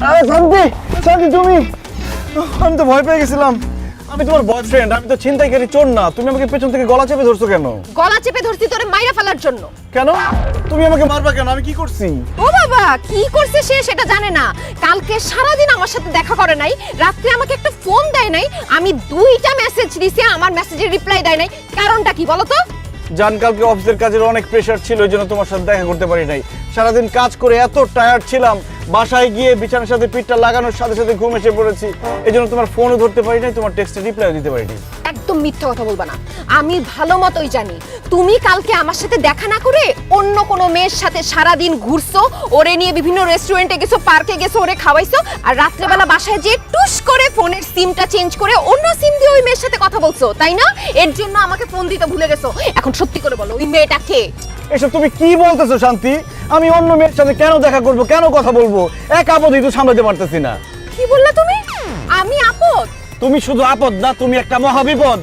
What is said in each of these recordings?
আরে শান্তি, শান্তি তুমি, আমি তো ভয় পেয়ে গেছিলাম। আমি তোমার বয়ফ্রেন্ড, আমি তো ছিনতাইকারী চোর না। তুমি আমাকে পেছন থেকে গলা চেপে ধরছো কেন? গলা চেপে ধরছি তোরে মাইরা ফেলার জন্য। কেন? তুমি আমাকে মারবা কেন? আমি কি করছি? ও বাবা, কি করছে সে সেটা জানে না। কালকে সারাদিন আমার সাথে দেখা করে নাই, রাত্রে আমাকে একটা ফোন দেয় নাই, আমি 2টা মেসেজ দিছি, আমার মেসেজের রিপ্লাই দেয় নাই। কারণটা কি বলো তো? জান, কালকে অফিসের কাজের অনেক প্রেশার ছিল, এই জন্য তোমার সাথে দেখা করতে পারি নাই। সারাদিন কাজ করে এত টায়ার্ড ছিলাম, বাসায় গিয়ে বিছানার সাথে পিঠটা লাগানোর সাথে সাথে ঘুম এসে পড়েছি। এই জন্য তোমার ফোনও ধরতে পারি নাই, তোমার টেক্সটে রিপ্লাইও দিতে পারি নাই। একদম মিথ্যা কথা বলবা না। আমি ভালো মতোই জানি তুমি কালকে আমার সাথে দেখা না করে অন্য কোনো মেয়ের সাথে সারাদিন ঘুরছো, ওরে নিয়ে বিভিন্ন রেস্টুরেন্টে গেছো, পার্কে গেছো, ওরে খাওয়াইছো, আর রাত্রেবেলা বাসায় যেয়ে টুস করে ফোনের সিমটা চেঞ্জ করে অন্য সিম দিয়ে ওই মেয়ের সাথে কথা বলছো, তাই না? এর জন্য আমাকে ফোন দিতে ভুলে গেছো। এখন সত্যি করে বলো, ওই মেয়েটা কে? এসব তুমি কি বলতেছো শান্তি? আমি অন্য মেয়ের সাথে কেন দেখা করব, কেন কথা বলবো? এক আপদই তো সামলাতে পারতেছি না। কি বললা তুমি? আমি আপদ? তুমি শুধু আপদ না, তুমি একটা মহাবিপদ।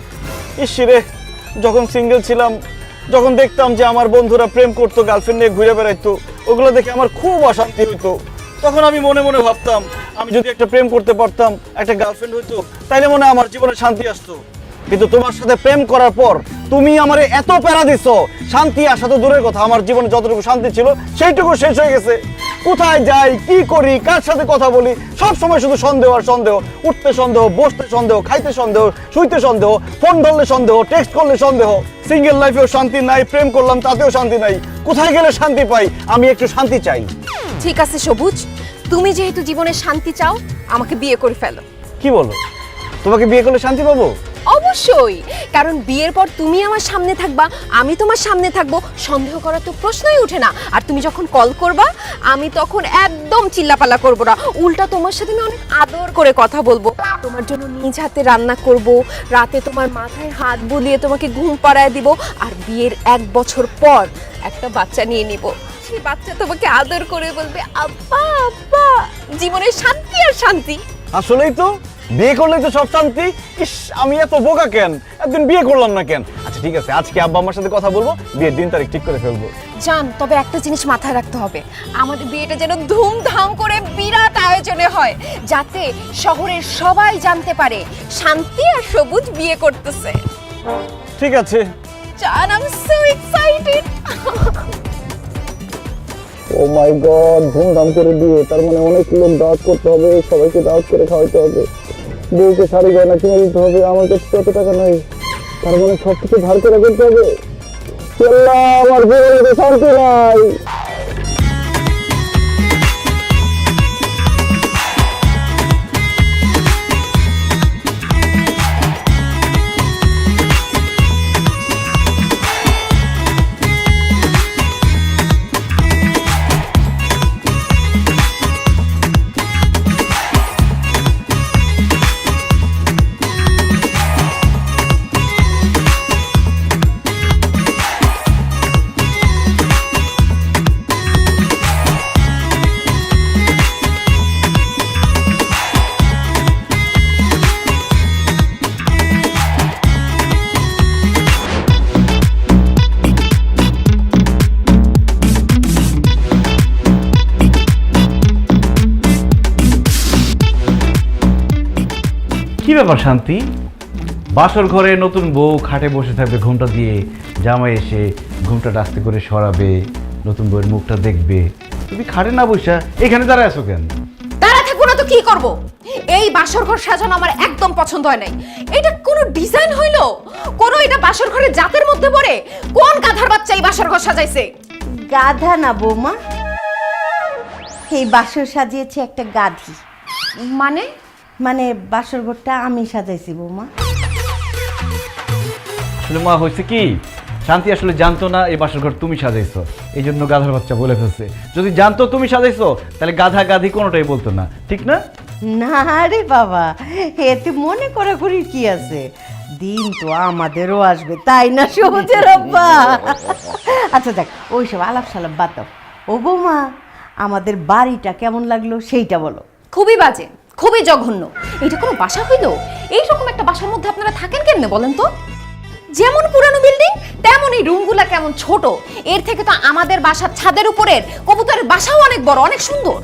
ইসরে, যখন সিঙ্গেল ছিলাম, যখন দেখতাম যে আমার বন্ধুরা প্রেম করতো, গার্লফ্রেন্ড নিয়ে ঘুরে বেড়াইতো, ওগুলো দেখে আমার খুব অশান্তি হইতো। তখন আমি মনে মনে ভাবতাম, আমি যদি একটা প্রেম করতে পারতাম, একটা গার্লফ্রেন্ড হইতো, তাইলে মনে হয় আমার জীবনে শান্তি আসতো। কিন্তু তোমার সাথে প্রেম করার পর তুমি আমারে এত প্যারা দিছো, শান্তি আসা তো দূরের কথা, আমার জীবনে যতটুকু শান্তি ছিল সেইটুকু শেষ হয়ে গেছে। কোথায় যাই, কি করি, কার সাথে কথা বলি, সব সময় শুধু সন্দেহ আর সন্দেহ। উঠতে সন্দেহ, বসতে সন্দেহ, খাইতে সন্দেহ, শুইতে সন্দেহ, ফোন ধরলে সন্দেহ, টেক্সট করলে সন্দেহ। সিঙ্গেল লাইফেও শান্তি নাই, প্রেম করলাম তাতেও শান্তি নাই। কোথায় গেলে শান্তি পাই? আমি একটু শান্তি চাই। ঠিক আছে সবুজ, তুমি যেহেতু জীবনে শান্তি চাও, আমাকে বিয়ে করে ফেলো। কি বলো? তোমাকে বিয়ে করলে শান্তি পাবো? অবশ্যই, কারণ বিয়ের পর তুমি আমার সামনে থাকবা, আমি তোমার সামনে থাকবো, সন্দেহ করার তো প্রশ্নই ওঠে না। আর তুমি যখন কল করবা, আমি তখন একদম চিল্লাপাল্লা করবো না, উল্টা তোমার সাথে আমি অনেক আদর করে কথা বলবো, তোমার জন্য নিজ হাতে রান্না করব, রাতে তোমার মাথায় হাত বুলিয়ে তোমাকে ঘুম পাড়ায় দিব, আর বিয়ের 1 বছর পর একটা বাচ্চা নিয়ে নিব। সেই বাচ্চা তোমাকে আদর করে বলবে আব্বা আব্বা। জীবনের শান্তি আর শান্তি। আসলেই তো, বিয়ে করলে তো সব শান্তি। ইস, আমি এত বোকা কেন, একদিন বিয়ে করলাম না কেন? আচ্ছা ঠিক আছে, আজকে আব্বা আমার সাথে কথা বলবো, বিয়ের দিন তারিখ ঠিক করে ফেলবো। জান, তবে একটা জিনিস মাথায় রাখতে হবে, আমাদের বিয়েটা যেন ধুমধাম করে বিরাট আয়োজনে হয়, যাতে শহরের সবাই জানতে পারে শান্তি আর সবুজ বিয়ে করতেছে। ঠিক আছে। জান, I am so excited. Oh my god, ধুমধাম করে বিয়ে, তার মানে অনেক লোক দাওয়াত করতে হবে, সবাইকে দাওয়াত করে খাওয়াইতে হবে, বউকে শাড়ি গয়না কিনে দিতে হবে, আমার কাছে কত টাকা নাই, তার মানে সবকিছু ধার করে করতে হবে। আমার জীবনে শান্তি নাই। কি ব্যাপার শান্তি? বাসর ঘরে নতুন বউ খাটে বসে থাকবে ঘুমটা দিয়ে, জামাই এসে ঘুমটা আস্তে করে সরাবে, নতুন বউয়ের মুখটা দেখবে, তুমি খাটে না বসে এখানে দাঁড়ায় আছো কেন? দাঁড়া থাকবো না তো কি করব? এই বাসর ঘর সাজানো আমার একদম পছন্দ হয় নাই। এটা কোনো ডিজাইন হইলো? কোন এটা বাসর ঘরের জাতের মধ্যে পড়ে? কোন গাধার বাচ্চা এই বাসর ঘর সাজাইছে? গাধা না বৌমা, এই বাসর সাজিয়েছে একটা গাধি। মানে? মানে বাসর ঘরটা আমি সাজাইছি বৌমা। আসলে মা হয়েছে কি, শান্তি আসলে জানতো না এই বাসর ঘর তুমি সাজাইছো, এই জন্য গাধার বাচ্চা বলে ফেলছে। যদি জানতো তুমি সাজাইছো, তাহলে গাধা গাধি কোনোটাই বলতো না, ঠিক না? না রে বাবা, এতে মনে করা করি কি আছে, দিন তো আমাদেরও আসবে, তাই না সবুজের আব্বা? আচ্ছা দেখ, ওইসব আলাপ সালাপ বাদ দাও। ও বৌমা, আমাদের বাড়িটা কেমন লাগলো সেইটা বলো। খুবই বাজে, খুবই জঘন্য। এটা কোনো বাসা হইলো? এইরকম একটা বাসার মধ্যে আপনারা থাকেন কেমনে বলেন তো? যেমন পুরানো বিল্ডিং, তেমন এই রুমগুলা কেমন ছোট। এর থেকে তো আমাদের বাসার ছাদের উপরের কবুতরের বাসাও অনেক বড়, অনেক সুন্দর।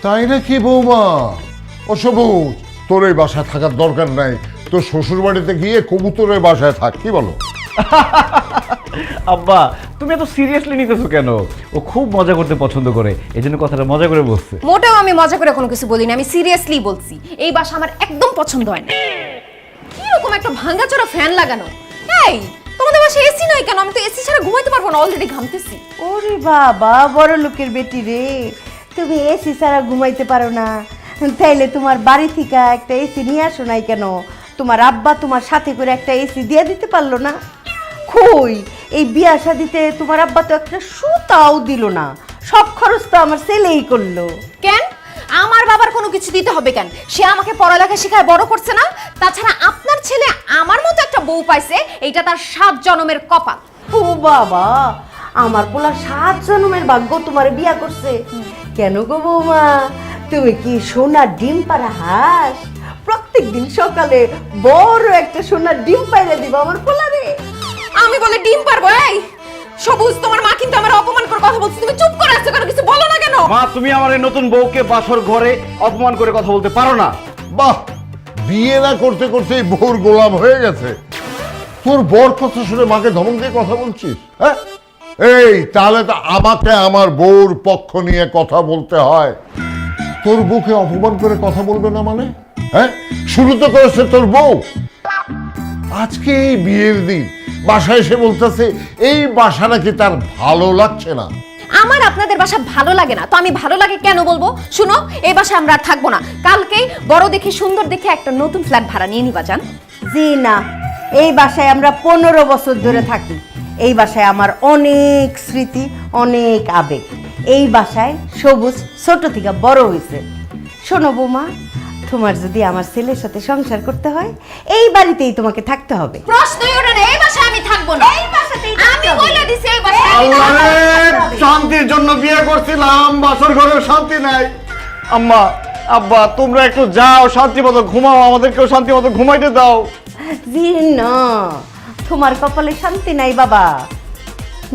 তাই নাকি বৌমা? ও সবুজ, তোর এই বাসায় থাকার দরকার নাই, তোর শ্বশুর বাড়িতে গিয়ে কবুতরের বাসায় থাক, কি বলো? আব্বা তুমি এত সিরিয়াসলি নিতেছো কেন? ও খুব মজা করতে পছন্দ করে, এই জন্য কথাটা মজা করে বলছে। মোটেও আমি মজা করে কোনো কিছু বলিনি, আমি সিরিয়াসলি বলছি। এই বাসা আমার একদম পছন্দ হয় না। কিরকম একটা ভাঙাচোরা ফ্যান লাগানো। এই তোমাদের বাসায় এসি নাই কেন? আমি তো এসি ছাড়া ঘুমাইতে পারবো না, অলরেডি ঘামতেছি। ওরে বাবা, বড় লোকের বেটি রে, তুমি এসি ছাড়া ঘুমাইতে পারো না? তাইলে তোমার বাড়ি থেকে একটা এসি নিয়ে আসো নাই কেন? তোমার আব্বা তোমার সাথে করে একটা এসি দিয়ে দিতে পারলো না? কই, এই বিয়া শাদিতে তোমার আব্বা তো একটা সুতাও দিল না, সব খরচ তো আমার ছেলেই করলো। কেন আমার বাবার কোনো কিছু দিতে হবে কেন? সে আমাকে পড়ালেখা শেখায় বড় করছে না? তাছাড়া আপনার ছেলে আমার মতো একটা বউ পাইছে, এইটা তার 7 জন্মের কপাল। ও বাবা, আমার পোলা 7 জন্মের ভাগ্য তোমার বিয়া করছে। কেন গো বৌমা, তুমি কি সোনার ডিম পাড়া হাঁস? প্রত্যেকদিন সকালে বড় একটা সোনার ডিম পাইরে দিব আমার পোলারে। আমি বলে ডিম পারবো? এই সবুজ, তোমার মা কিন্তু আমার অপমান করে কথা বলছে, তুমি চুপ করে আছো কেন? কিছু বলো না কেন? মা তুমি আমার এই নতুন বউকে বাসর ঘরে অপমান করে কথা বলতে পারো না। বাহ, বিয়ে না করতে করতেই বউর গোলাম হয়ে গেছে। তোর বর কথা শুনে মাকে ধমক দিয়ে কথা বলছিস? হ্যাঁ, এই তাহলে তো আমাকে আমার বউর পক্ষ নিয়ে কথা বলতে হয়। তোর বউকে অপমান করে কথা বলবে না মানে? হ্যাঁ, শুরু তো করেছে তোর বউ। আজকে এই বিয়ের দিন বাসায় এসে বলতেছে এই বাসা নাকি তার ভালো লাগছে না। আমার আপনাদের বাসা ভালো লাগে না তো আমি ভালো লাগে কেন বলবো? শুনো, এই বাসা আমরা আর থাকবো না। কালকে বড় দেখে সুন্দর দেখে একটা নতুন ফ্ল্যাট ভাড়া নিয়ে নিবা যান। জি না, এই বাসায় আমরা 15 বছর ধরে থাকি। এই বাসায় আমার অনেক স্মৃতি, অনেক আবেগ। এই বাসায় সবুজ ছোট থেকে বড় হয়েছে। শোনো বৌমা, তোমার যদি আমার ছেলের সাথে সংসার করতে হয়, এই বাড়িতেই তোমাকে থাকতে হবে। প্রশ্নই ওঠে না, এই বাসায় আমি থাকবো না। এই বাসাতেই আমি বলে দিছি, এই বাসায় আমি আল্লাহ থাকবো রে, না। শান্তির জন্য বিয়ে করছিলাম, বাসর ঘরেও শান্তি নাই। আম্মা, আব্বা, তোমরা একটু যাও, শান্তি মতো ঘুমাও, আমাদেরকেও শান্তি মতো ঘুমাইতে দাও। জি না, তোমার কপালে শান্তি নাই বাবা।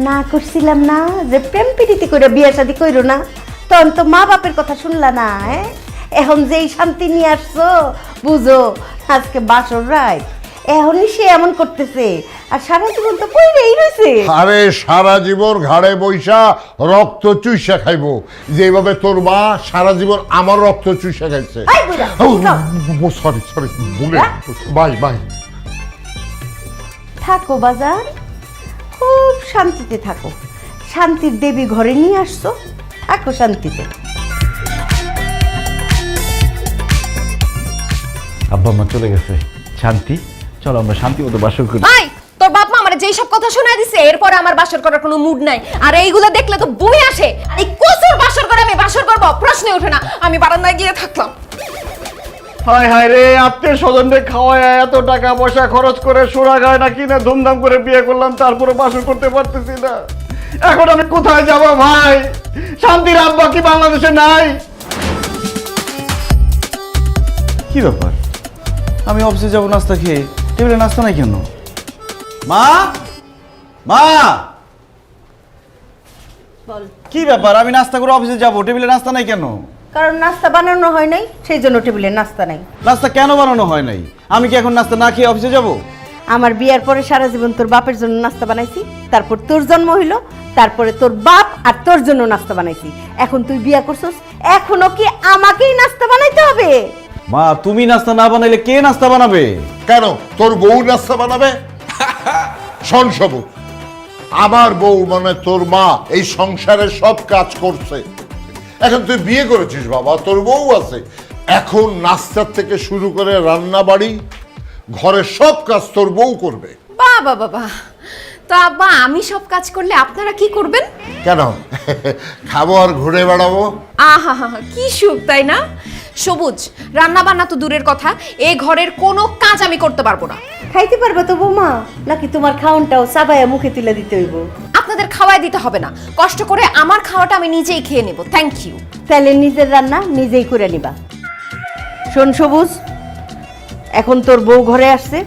না করছিলাম না যে প্রেম প্রীতি করে বিয়ে শাদী কইরো না, তখন তো মা বাপের কথা শুনলা না। হ্যাঁ, এখন যেই শান্তি নিয়ে আসছো, বুঝো আজকে বাসর রাত, এখনই সে এমন করতেছে, আর সারা জীবন তো কইরেই রইছে। আরে সারা জীবন ঘাড়ে বৈশা রক্ত চুইসা খাইবো, যেভাবে তোর মা সারা জীবন আমার রক্ত চুইসা খাইছে। এই বুড়া, সরি সরি, ভুলে বাই বাই। থাকো বাজার, খুব শান্তিতে থাকো। শান্তির দেবী ঘরে নিয়ে আসছো, থাকো শান্তিতে। আব্বা মা চলে গেছে, শান্তি, চলো আমরা শান্তি মতো বাসর করি। ভাই, তোর বাপ মা আমার যেই সব কথা শোনায় দিছে, এরপরে আমার বাসর করার কোনো মুড নাই। আর এইগুলো দেখলে তো বমি আসে। আর এই কসুর বাসর করে আমি বাসর করব, প্রশ্নই ওঠে না। আমি বারান্দায় গিয়ে থাকলাম। হায় হায় রে, আত্মীয় স্বজনদের খাওয়ায় এত টাকা পয়সা খরচ করে সোনা গয়না কিনে ধুমধাম করে বিয়ে করলাম, তারপরে বাসর করতে পারতেছি না। এখন আমি কোথায় যাব ভাই? শান্তির আব্বা কি বাংলাদেশে নাই? কি ব্যাপার, আমি অফিসে যাবো নাস্তা খেয়ে, টেবিলে নাস্তা নাই কেন? মা, মা, বল। কি ব্যাপার, আমি নাস্তা করে অফিসে যাবো, টেবিলে নাস্তা নাই কেন? কারণ নাস্তা বানানো হয় নাই, সেই জন্য টেবিলে নাস্তা নাই। নাস্তা কেন বানানো হয় নাই? আমি কি এখন নাস্তা না খেয়ে অফিসে যাব? আমার বিয়ার পরে সারা জীবন তোর বাপের জন্য নাস্তা বানাইছি, তারপর তোর জন্ম হইলো, তারপরে তোর বাপ আর তোর জন্য নাস্তা বানাইছি। এখন তুই বিয়া করছস, এখনো কি আমাকেই নাস্তা বানাইতে হবে? মা, তুমি নাস্তা না বানাইলে কে নাস্তা বানাবে? কেন তোর বউ নাস্তা বানাবে? শোন সবুজ, আমার বউ মানে তোর মা এই সংসারের সব কাজ করছে। এখন তুই বিয়ে করেছিস বাবা, তোর বউ আছে, এখন নাস্তার থেকে শুরু করে রান্না বাড়ি ঘরের সব কাজ তোর বউ করবে। বাবা বাবা, তো আব্বা আমি সব কাজ করলে আপনারা কি করবেন? কেন খাবো আর ঘুরে বেড়াবো? আহা হা, কি সুখ তাই না? সবুজ, রান্না বান্না তো দূরের কথা, এই ঘরের কোনো কাজ আমি করতে পারবো না। খাইতে পারবে তো বৌমা, নাকি তোমার খাওনটাও চাবাইয়া মুখে তুলে দিতে হইব? আপনাদের খাওয়াই দিতে হবে না, কষ্ট করে আমার খাওয়াটা আমি নিজেই খেয়ে নেব। Thank you. তাহলে নিজের রান্না নিজেই করে নিবা। শোন সবুজ, এখন তোর বউ ঘরে আসছে,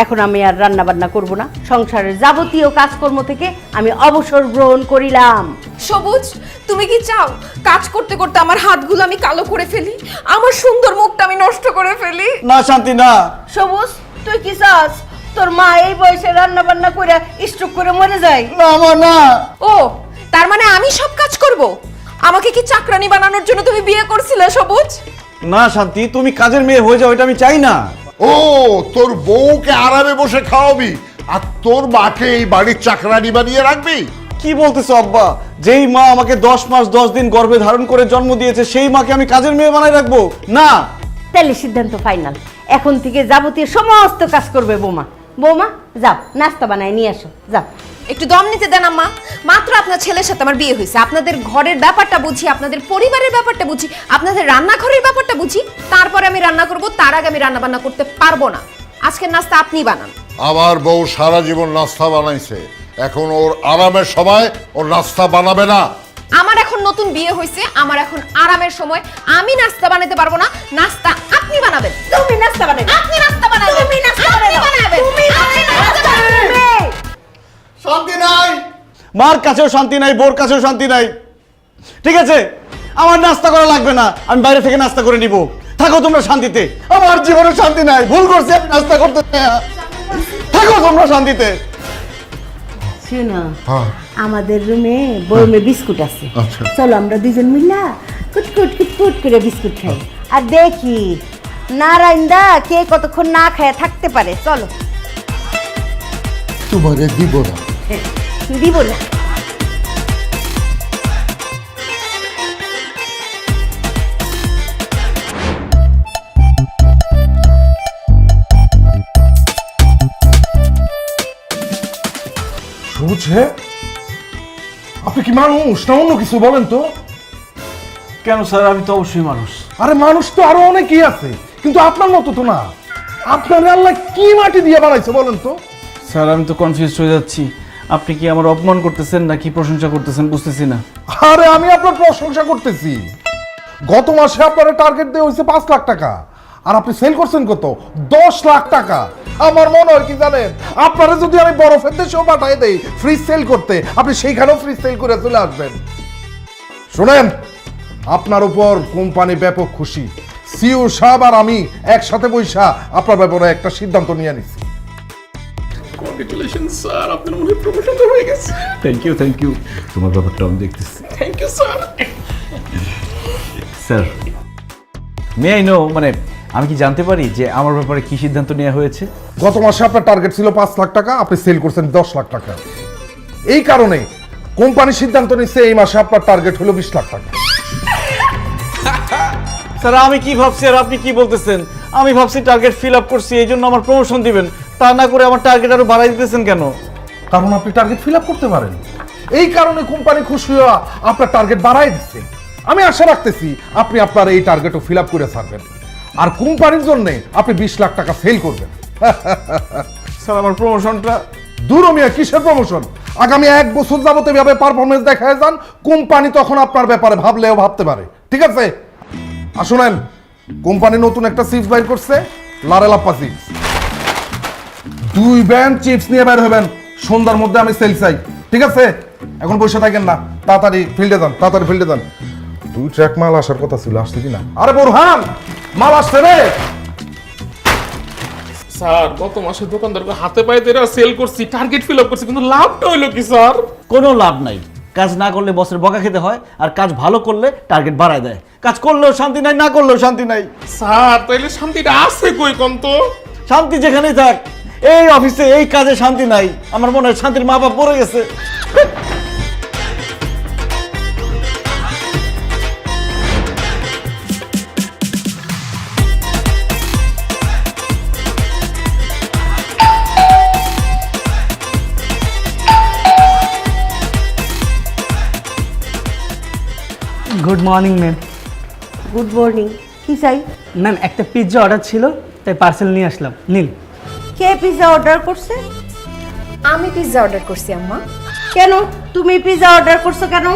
এখন আমি আর রান্না বান্না করব না, সংসারের যাবতীয় কাজকর্ম থেকে আমি অবসর গ্রহণ করিলাম। সবুজ, তুমি কি চাও কাজ করতে করতে আমার হাতগুলো আমি কালো করে ফেলি, আমার সুন্দর মুখটা আমি নষ্ট করে ফেলি? না শান্তি না। সবুজ, তুই কি চাস তোর মা এই বয়সে রান্না বান্না করে স্ট্রোক করে মরে যায়? না মা না। ও, তার মানে আমি সব কাজ করব? আমাকে কি চাকরানি বানানোর জন্য তুমি বিয়ে করছিলে সবুজ? না শান্তি, তুমি কাজের মেয়ে হয়ে যাও, এটা আমি চাই না। ও, তোর বউকে আরামে বসে খাওয়াবি আর তোর মাকে এই বাড়ির চাকরানি বানিয়ে রাখবি? কি বলতেছো আব্বা? যেই মা আমাকে 10 মাস 10 দিন গর্ভে ধারণ করে জন্ম দিয়েছে সেই মাকে আমি কাজের মেয়ে বানাই রাখবো? না। তাহলে সিদ্ধান্ত ফাইনাল, এখন থেকে যাবতীয় সমস্ত কাজ করবে বৌমা। বৌমা যাও, নাস্তা বানায় নিয়ে আসো, যাও। একটু দম নিতে দেন আম্মা। মাত্র আপনার ছেলের সাথে আমার বিয়ে হয়েছে, আপনাদের ঘরের ব্যাপারটা বুঝি, আপনাদের পরিবারের ব্যাপারটা বুঝি, আপনাদের রান্নাঘরের ব্যাপারটা বুঝি, তারপরে আমি রান্না করব। তার আগে আমি রান্না বান্না করতে পারবো না। আজকের নাস্তা আপনি বানান। আমার বউ সারা জীবন নাস্তা বানাইছে, এখন ওর আরামের সময় ওর নাস্তা বানাবে না। আমার এখন নতুন বিয়ে হয়েছে, আমার এখন আরামের সময়। আমি নাস্তা বানাতে পারবো না, নাস্তা আপনি বানাবেন। তুমি নাস্তা বানাবে, আপনি নাস্তা বানাবেন, তুমি নাস্তা আপনি বানাবে, বানাবেন, তুমি আপনি নাস্তা নাস্তা বানাবেন। বানাবে। শান্তি নাই, মার কাছেও শান্তি নাই, বোর কাছেও শান্তি নাই। ঠিক আছে, আমার নাস্তা করা লাগবে না, আমি বাইরে থেকে নাস্তা করে নিব। থাকো তোমরা শান্তিতে, আমার জীবনে শান্তি নাই। ভুল করছি আমি নাস্তা করতে চাই না। থাকো তোমরা শান্তিতে। শোনো, হ্যাঁ। আমাদের রুমে বয়মে বিস্কুট আছে, আচ্ছা। চলো আমরা দুজন মিলা কুটকুট কুটকুট করে বিস্কুট খাই আর দেখি নারায়ণদা কে কতক্ষণ না খায় থাকতে পারে। চলো। তোমারে দিব না। দিব না। বুঝছে আপনি কি মানুষ না অন্য কিছু বলেন তো? কেন স্যার, আমি তো অবশ্যই মানুষ। আরে মানুষ তো আরো অনেকেই আছে, কিন্তু আপনার মতো তো না। আপনার আল্লাহ কি মাটি দিয়ে বানাইছে বলেন তো? স্যার আমি তো কনফিউজ হয়ে যাচ্ছি, আপনি কি আমার অপমান করতেছেন নাকি প্রশংসা করতেছেন বুঝতেছি না। আরে আমি আপনার প্রশংসা করতেছি। গত মাসে আপনার টার্গেট দেওয়া হয়েছে 5 লাখ টাকা, আর আপনি সেল করছেন কত? 10 লাখ টাকা। আমার মনে হয় কি জানেন, আপনারা যদি আমি বরফের দেশেও পাঠাই দেই ফ্রিজ সেল করতে, আপনি সেইখানেও ফ্রিজ সেল করে চলে আসবেন। শুনেন, আপনার উপর কোম্পানি ব্যাপক খুশি। সিইও সাহেব আর আমি একসাথে বৈশা আপনার ব্যাপারে একটা সিদ্ধান্ত নিয়ে নিচ্ছি। কংগ্রেচুলেশন স্যার, আপনার মনে প্রমোশন হয়ে গেছে। Thank you. তোমার ব্যাপারটা আমি দেখতেছি। Thank you sir. Sir, may I know, মানে আমি কি জানতে পারি যে আমার ব্যাপারে কি সিদ্ধান্ত নেওয়া হয়েছে? গত মাসে আপনার টার্গেট ছিল 5 লাখ টাকা, আপনি সেল করছেন 10 লাখ টাকা। এই কারণে কোম্পানি সিদ্ধান্ত নিচ্ছে এই মাসে আপনার টার্গেট হলো 20 লাখ টাকা। স্যার আমি কি ভাবছি আর আপনি কি বলতেছেন? আমি ভাবছি টার্গেট ফিল আপ করছি, এই জন্য আমার প্রমোশন দিবেন, তা না করে আমার টার্গেট আরো বাড়াই দিতেছেন কেন? কারণ আপনি টার্গেট ফিল আপ করতে পারেন, এই কারণে কোম্পানি খুশি হয়ে আপনার টার্গেট বাড়াই দিচ্ছে। আমি আশা রাখতেছি আপনি আপনার এই টার্গেটও ফিল আপ করে ছাড়বেন, আর কোম্পানির জন্য আপনি 20 লাখ টাকা সেল করবেন। স্যার আমার প্রমোশনটা? দূর মিয়া, কিসের প্রমোশন? আগামী 1 বছর যাবত এভাবে পারফরমেন্স দেখায় যান, কোম্পানি তখন আপনার ব্যাপারে ভাবলেও ভাবতে পারে। ঠিক আছে? আর শুনেন, কোম্পানি নতুন একটা চিপস বাইর করছে, লারেলাপ্পা চিপস। 2 ব্যান্ড চিপস নিয়ে বের হবেন, সন্ধ্যার মধ্যে আমি সেল চাই। ঠিক আছে? এখন বসে থাকেন না, তাড়াতাড়ি ফিল্ডে যান, তাড়াতাড়ি ফিল্ডে যান। 2 ট্রাক মাল আসার কথা ছিল, আসছে কিনা? আরে বোরহান, মাল আসছে রে। স্যার গত মাসে দোকানদারকে হাতে পায়ে ধরে সেল করছি, টার্গেট ফিল আপ করছি, কিন্তু লাভটা হইলো কি স্যার? কোনো লাভ নাই। কাজ না করলে বসের বকা খেতে হয়, আর কাজ ভালো করলে টার্গেট বাড়ায় দেয়। কাজ করলেও শান্তি নাই, না করলেও শান্তি নাই। স্যার তাইলে শান্তিটা আছে কই কোন তো? শান্তি যেখানেই থাক, এই অফিসে এই কাজে শান্তি নাই। আমার মনে হয় শান্তির মা বাপ পড়ে গেছে। Good morning ma'am. Good morning. কি চাই? ম্যাম একটা পিৎজা অর্ডার ছিল, তাই পার্সেল নিয়ে আসলাম, নিন। কে পিৎজা অর্ডার করছে? আমি পিৎজা অর্ডার করছি আম্মা। কেন তুমি পিৎজা অর্ডার করছো কেন?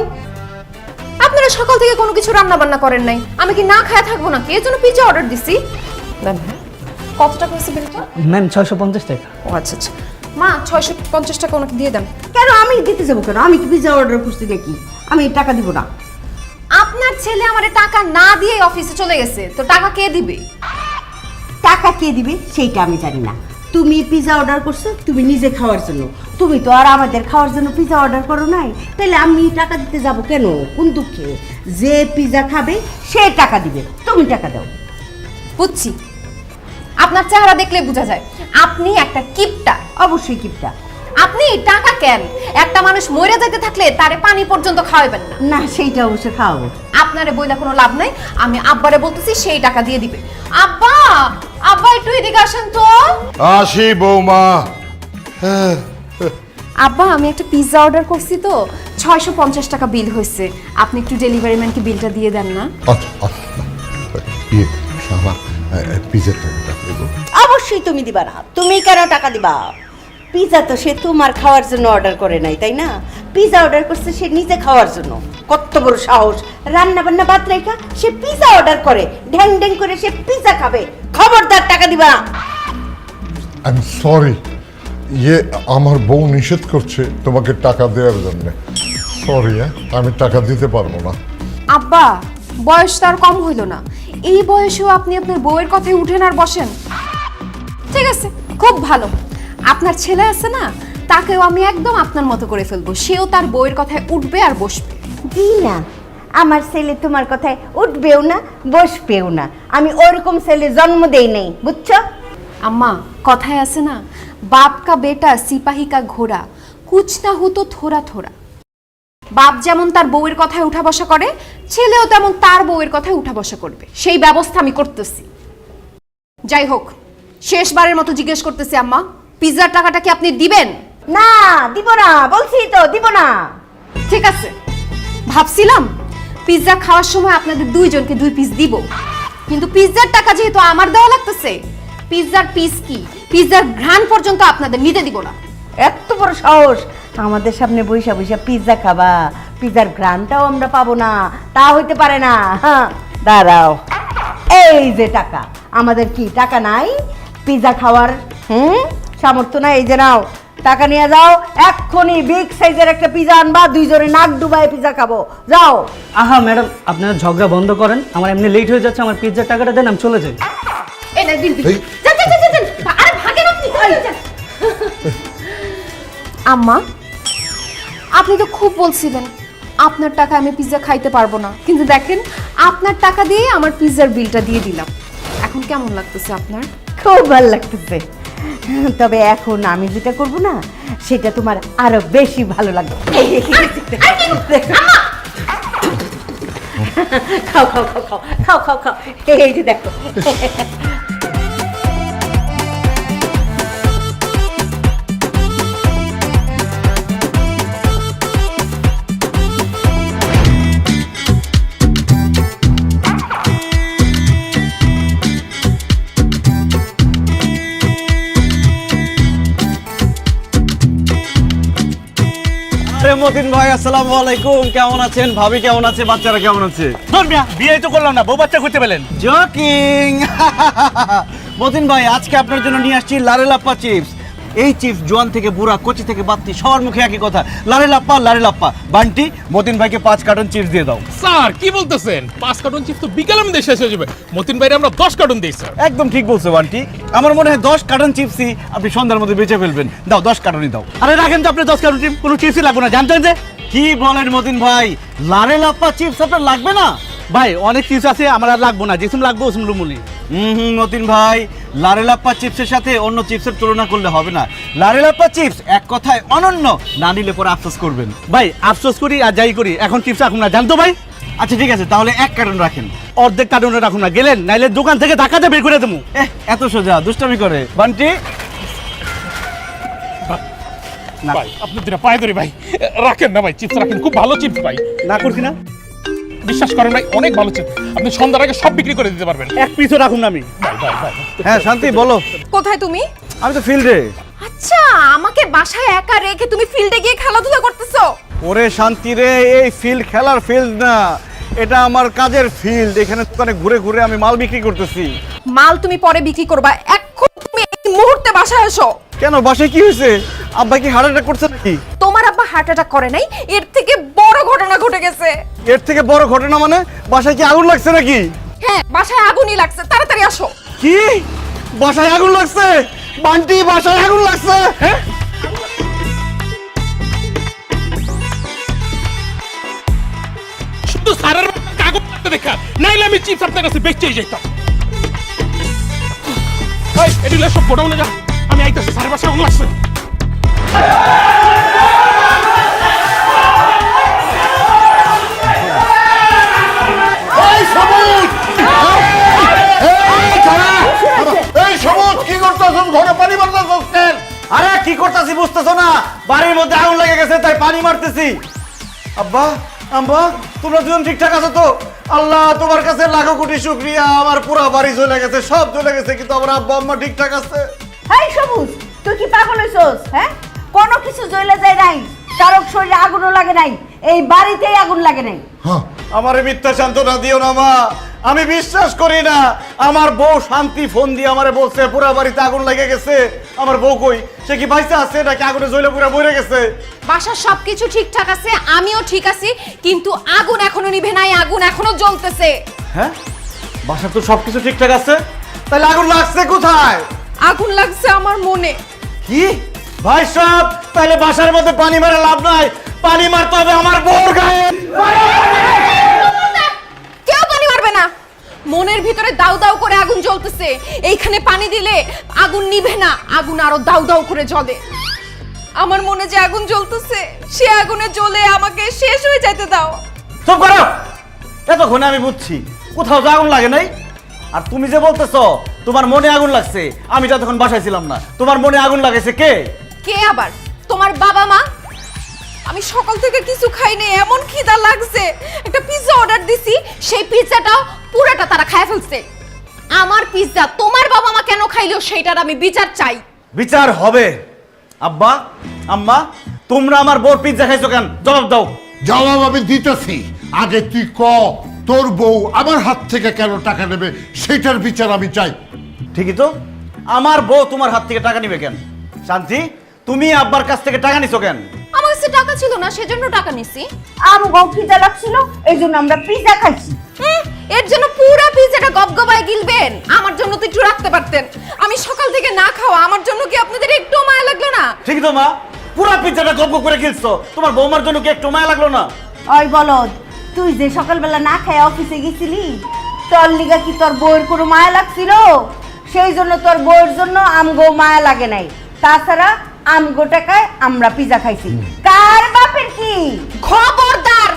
আপনারা সকাল থেকে কোনো কিছু রান্না বান্না করেন নাই, আমি কি না খায়া থাকবো নাকি? এর জন্য পিৎজা অর্ডার দিছি। কত টাকা হয়েছে বিলটা? ম্যাম 650 টাকা। ও আচ্ছা আচ্ছা, মা 650 টাকা ওনাকে দিয়ে দেন। কেন আমি দিতে যাবো কেন? আমি কি পিজা অর্ডার করছি নাকি? আমি টাকা দিব না। আপনার ছেলে আমারে টাকা না দিয়ে অফিসে চলে গেছে, তো টাকা কে দিবে? টাকা কে দিবে সেইটা আমি জানি না। তুমি পিজা অর্ডার করছো তুমি নিজে খাওয়ার জন্য, তুমি তো আর আমাদের খাওয়ার জন্য পিজা অর্ডার করো নাই, তাহলে আমি টাকা দিতে যাব কেন? কোন দুঃখে? যে পিজা খাবে সে টাকা দিবে, তুমি টাকা দাও। বুঝছি, আপনার চেহারা দেখলে বোঝা যায় আপনি একটা কিপটা। অবশ্যই কিপটা। আপনি টাকা কেন? একটা মানুষ মরে যেতে থাকলে তারে পানি পর্যন্ত খাওয়াবেন না। না, সেইটা অবশ্যই খাওয়াবো। আপনারে বইলা কোনো লাভ নাই, আমি আব্বারে বলতেছি সেই টাকা দিয়ে দিবে। আব্বা, আব্বা একটু এদিকে আসেন তো। আসি বৌমা। আব্বা, আমি একটা পিৎজা অর্ডার করছি তো 650 টাকা বিল হয়েছে, আপনি একটু ডেলিভারি ম্যানকে বিলটা দিয়ে দেন না। পিজার টাকাটা দেবো। অবশ্যই তুমি দিবা না। তুমি কেন টাকা দিবা? পিজা তো সে তোমার খাওয়ার জন্য অর্ডার করে নাই, তাই না? পিজা অর্ডার করছে সে নিজে খাওয়ার জন্য। কত বড় সাহস! রান্না বান্না বাদ রেখা সে পিজা অর্ডার করে, ঢ্যাং ঢ্যাং করে সে পিজা খাবে। খবরদার টাকা দিবা না। আই এম সরি, আমার বউ নিষেধ করছে তোমাকে টাকা দেওয়ার জন্য। সরি, আমি টাকা দিতে পারবো না। আব্বা, বয়স তো আর কম হইল না, এই বয়সেও আপনি আপনার বউয়ের কথায় উঠেন আর বসেন। ঠিক আছে, খুব ভালো। আপনার ছেলে আছে না, তাকেও আমি একদম আপনার মতো করে ফেলবো, সেও তার বউয়ের কথায় উঠবে আর বসবে। জি না, আমার ছেলে তোমার কথায় উঠবেও না বসবেও না। আমি ওরকম ছেলে জন্ম দেই নাই, বুঝছো? আম্মা, কথায় আছে না, বাপ কা বেটা সিপাহী কা ঘোড়া, কুছ না হতো থোড়া থোড়া। বাপ যেমন তার বউয়ের কথায় উঠা বসা করে, ছেলেও তেমন তার বউয়ের কথায় উঠা বসা করবে, সেই ব্যবস্থা আমি করতেছি। যাই হোক, শেষবারের মতো জিজ্ঞেস করতেছি আম্মা, পিৎজার টাকাটা কি আপনি দিবেন? না, দিব না, বলছি তো দিব না। ঠিক আছে, ভাবছিলাম পিৎজা খাওয়ার সময় আপনাদের দুইজনকে 2 পিস দিব, কিন্তু পিৎজার টাকা যেহেতু আমার দেওয়া লাগতেছে, পিৎজার পিস কি, পিৎজার ঘ্রাণ পর্যন্ত আপনাদের নিতে দিব না। এত বড় সাহস! আমাদের সামনে বৈশা বৈশা পিৎজা খাবা? পিৎজার গ্রানটাও আমরা পাবো না, তা হইতে পারে না। হ্যাঁ, দাঁড়াও, এই যে টাকা। আমাদের কি টাকা নাই পিৎজা খাওয়ার? সামর্থ্য নাই। এই যে নাও, টাকা নিয়ে যাও, এক্ষুনি বিগ সাইজের একটা পিৎজা আনবা, দুইজনে নাক ডুবাই পিৎজা খাবো। যাও। আহা ম্যাডাম, আপনারা ঝগড়া বন্ধ করেন, আমার এমনি লেট হয়ে যাচ্ছে, আমার পিৎজার টাকাটা দেন, আমি চলে যাই। এই না দিন দিন, এই। যান যান যান যান, আরে ভাগেন আপনি। যান। আম্মা, আপনি তো খুব বলছিলেন আপনার টাকা আমি পিৎজা খাইতে পারবো না, কিন্তু দেখেন আপনার টাকা দিয়ে আমার পিৎজার বিলটা দিয়ে দিলাম। এখন কেমন লাগতেছে আপনার? খুব ভালো লাগতেছে, তবে এখন আমি যেটা করব না সেটা তোমার আরো বেশি ভালো লাগবে। খাও খাও খাও খাও খাও খাও খাও, এই যে দেখো। আরে মতিন ভাই, আসসালামু আলাইকুম। কেমন আছেন? ভাবি কেমন আছে? বাচ্চারা কেমন আছে? বিয়ে তো করলাম না, বউ বাচ্চা করতে পেলেন। জোকিং। মতিন ভাই, আজকে আপনার জন্য নিয়ে আসছি লারেলাপ্পা চিপস। এই চিপস জোয়ান থেকে বুড়া, কচি থেকে বাত্তি, সবার মুখে একই কথা, লারেলাপ্পা লারেলাপ্পা। বান্টি, মতিন ভাইকে 5 কার্টন চিপস দিয়ে দাও। স্যার কি বলতেছেন? 5 কার্টন চিপস তো বিকালের মধ্যে শেষ হয়ে যাবে। মতিন ভাইরে আমরা 10 কার্টন দিই স্যার। একদম ঠিক বলছো বান্টি, আমার মনে হয় 10 কার্টন চিপসই আপনি সন্ধ্যার মধ্যে বেঁচে ফেলবেন। দাও, 10 কার্টনই দাও। আরে রাখেন তো, আপনি 10 কার্টন কোনো চিপসই লাগবে না, জানতেন যে। কি বলেন মতিন ভাই, লারেলাপ্পা চিপস আপনার লাগবে না? ভাই অনেক চিপস আছে, আমার আর লাগবো না, যেসম লাগবো ওসম লুমুলি। মতিন ভাই, লারেলাপ্পা চিপসের সাথে অন্য চিপসের তুলনা করলে হবে না। লারেলাপ্পা চিপস এক কথায় অনন্য, না নিলে পরে আফসোস করবেন। ভাই আফসোস করি আর যাই করি, এখন চিপস রাখুন না, জানতো ভাই। আচ্ছা ঠিক আছে, তাহলে 1 কার্টন রাখেন। অর্ধেক কার্টনে রাখুন না, গেলেন নাইলে দোকান থেকে টাকাতে বের করে দেবো। এত সোজা দুষ্টামি করে বান্টি? ভাই আপনি দুটা পায়ে ধরি ভাই, রাখেন না ভাই, চিপস রাখেন, খুব ভালো চিপস ভাই। না করছি না, বিশ্বাস করেন ভাই, অনেক ভালো চিপস, আপনি সন্ধ্যার আগে সব বিক্রি করে দিতে পারবেন। এক পিসও রাখুন না আমি। ভাই ভাই ভাই, হ্যাঁ শান্তি, বলো। কোথায় তুমি? আমি তো ফিল্ডে। আচ্ছা, আমাকে বাসায় একা রেখে তুমি ফিল্ডে গিয়ে খেলাধুলা করতেছো? ওরে শান্তি রে, এই ফিল্ড খেলার ফিল্ড না, এটা আমার কাজের ফিল্ড। এখানে দোকানে ঘুরে ঘুরে আমি মাল বিক্রি করতেছি। মাল তুমি পরে বিক্রি করবা, এখন তুমি এই মুহূর্তে বাসায় এসো। কেন, বাসায় কি হয়েছে? আব্বা কি হার্ট অ্যাটাক করছে নাকি? তোমার আব্বা হার্ট অ্যাটাক করে নাই, এর থেকে বড় ঘটনা ঘটে গেছে। এর থেকে বড় ঘটনা মানে? বাসায় কি আগুন লাগছে নাকি? হ্যাঁ, বাসায় আগুনই লাগছে, তাড়াতাড়ি আসো। কি বাসায় আগুন লাগছে? বান্টি, বাসায় আগুন লাগছে? হ্যাঁ, শুধু স্যারের কাগজ লাগতে দেখা, নাইলে আমি চিপস আপনার কাছে বেচতেই যেতাম। এই এগুলো সব গোডাউনে যা, আমি আইতাছি, স্যারের বাসায় আগুন লাগছে। এই সবুজ! এই সবুজ, কি করতেছ? ঘরে পানি মারতেছ কেন? আরে কি করতেছি বুঝতেছো না? বাড়ির মধ্যে আগুন লেগে গেছে, তাই পানি মারতেছি। আব্বা, আম্মা, তোমরা দুজন ঠিকঠাক আছো তো? আল্লাহ তোমার কাছে লাখো কোটি শুকরিয়া, আমার পুরো বাড়ি জ্বলে গেছে, সব জ্বলে গেছে, কিন্তু আমার আব্বা আম্মা ঠিকঠাক আছে। এই সবুজ, তুই কি পাগল হইছস? হ্যাঁ, কোনো কিছু জ্বলে যায় নাই, কারোর শরীরে আগুনও লাগে নাই, এই বাড়িতেই আগুন লাগে নাই। আমারে মিথ্যা সান্ত্বনা দিও না মা, আমি বিশ্বাস করি না। আমার বউ শান্তি ফোন দিয়ে আমারে বলছে পুরো বাড়িতে আগুন লেগে গেছে। আমার বউ কই? সে কি বাইসা আছে নাকি আগুনে জ্বলে পুরো মরে গেছে? বাসার সবকিছু ঠিকঠাক আছে, আমিও ঠিক আছি, কিন্তু আগুন এখনো নিভে নাই, আগুন এখনো জ্বলতেছে। হ্যাঁ, বাসার তো সবকিছু ঠিকঠাক আছে, তাহলে আগুন লাগছে কোথায়? আগুন লাগছে আমার মনে। কি ভাই সব? তাহলে বাসার মধ্যে পানি মারা লাভ নাই, পানি মারতে হবে আমার বউর গায়ে। কেউ পানি মারবে না, মনের ভিতরে দাউ দাউ করে আগুন জ্বলতেছে, এইখানে পানি দিলে আগুন নিভে না, আগুন আরো দাউ দাউ করে জ্বলে। আমার মনে যে আগুন জ্বলতেছে, সে আগুনে জ্বলে আমাকে শেষ হয়ে যেতে দাও। চুপ করো, এতক্ষণে আমি বুঝছি কোথাও তো আগুন লাগে নাই। আর তুমি যে বলতেছো তোমার মনে আগুন লাগছে, আমি তো তখন বাসায় ছিলাম না, তোমার মনে আগুন লাগাইছে কে? কে আবার? তোমার বাবা মা। আমি সকাল থেকে কিছু খাইনি, এমন খিদা লাগছে, একটা পিৎজা অর্ডার দিছি, সেই পিৎজাটাও পুরোটা তারা খায় ফেলছে। আমার পিৎজা তোমার বাবা মা কেন খাইলো সেইটার আমি বিচার চাই। বিচার হবে। আব্বা, আম্মা, তোমরা আমার বউর পিৎজা খাইছো কেন? জবাব দাও। জবাব আমি দিতেছি, আগে তুই ক, তোর বউ আমার হাত থেকে কেন টাকা নেবে সেটার বিচার আমি চাই। ঠিকই তো, আমার বউ তোমার হাত থেকে টাকা নিবে কেন? শান্তি, তুমি আব্বার কাছ থেকে টাকা নিছো কেন? আমার কাছে টাকা ছিল না, সেজন্য টাকা নিছি। আমগো খিদা লাগছিল, এই জন্য আমরা পিৎজা খাইছি। এর জন্য পুরো পিৎজাটা গবগবায় গিলবেন? আমার জন্য তো একটু রাখতে পারতেন। আমি সকাল থেকে না খাওয়া, আমার জন্য কি আপনাদের একটু মায়া লাগলো না? ঠিকই তো মা, পুরা পিৎজাটা গপ গপ করে খেলছো, তোমার বৌমার জন্য কি একটু মায়া লাগলো না? ওই বলদ, তুই যে সকালবেলা না খায় অফিসে গেছিলি, তোর লিগা কি তোর বউয়ের কোনো মায়া লাগছিল? সেই জন্য তোর বউয়ের জন্য আমগো মায়া লাগে নাই। তাছাড়া আমগো টাকায় আমরা পিৎজা খাইছি। কার বাপের কি? খবরদার,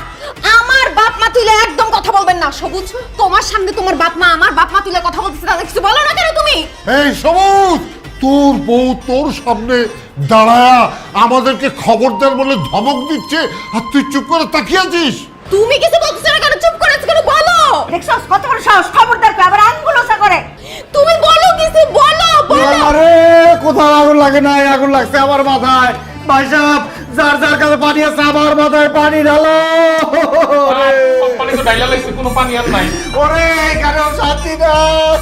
আমার বাপ মা তুলে একদম কথা বলবেন না। সবুজ, তোমার সামনে তোমার বাপ মা আমার বাপ মা তুলে কথা বলতেছে, তাদের কিছু বলো না কেন তুমি? এই সবুজ, তোর বউ তোর সামনে দাঁড়ায়া আমাদেরকে খবরদার বলে ধমক দিচ্ছে, আর তুই চুপ করে তাকিয়ে আছিস। তুমি কিছু বলতেছ না কেন? চুপ করে আছো কেন? বলো। দেখছস কত বড় সাহস, খবরদার কই আবার আঙ্গুল ওসা করে। তুমি বলো কিছু, বলো বলো। আরে কোথাও আগুন লাগে নাই, আগুন লাগছে আমার মাথায়। ভাই সাহেব, যার যার কাছে পানি আছে আমার মাথায় পানি ঢালো। পানি তো ডাইলা লাগছে, কোনো পানি আর নাই। ওরে কেন শান্তি নাই?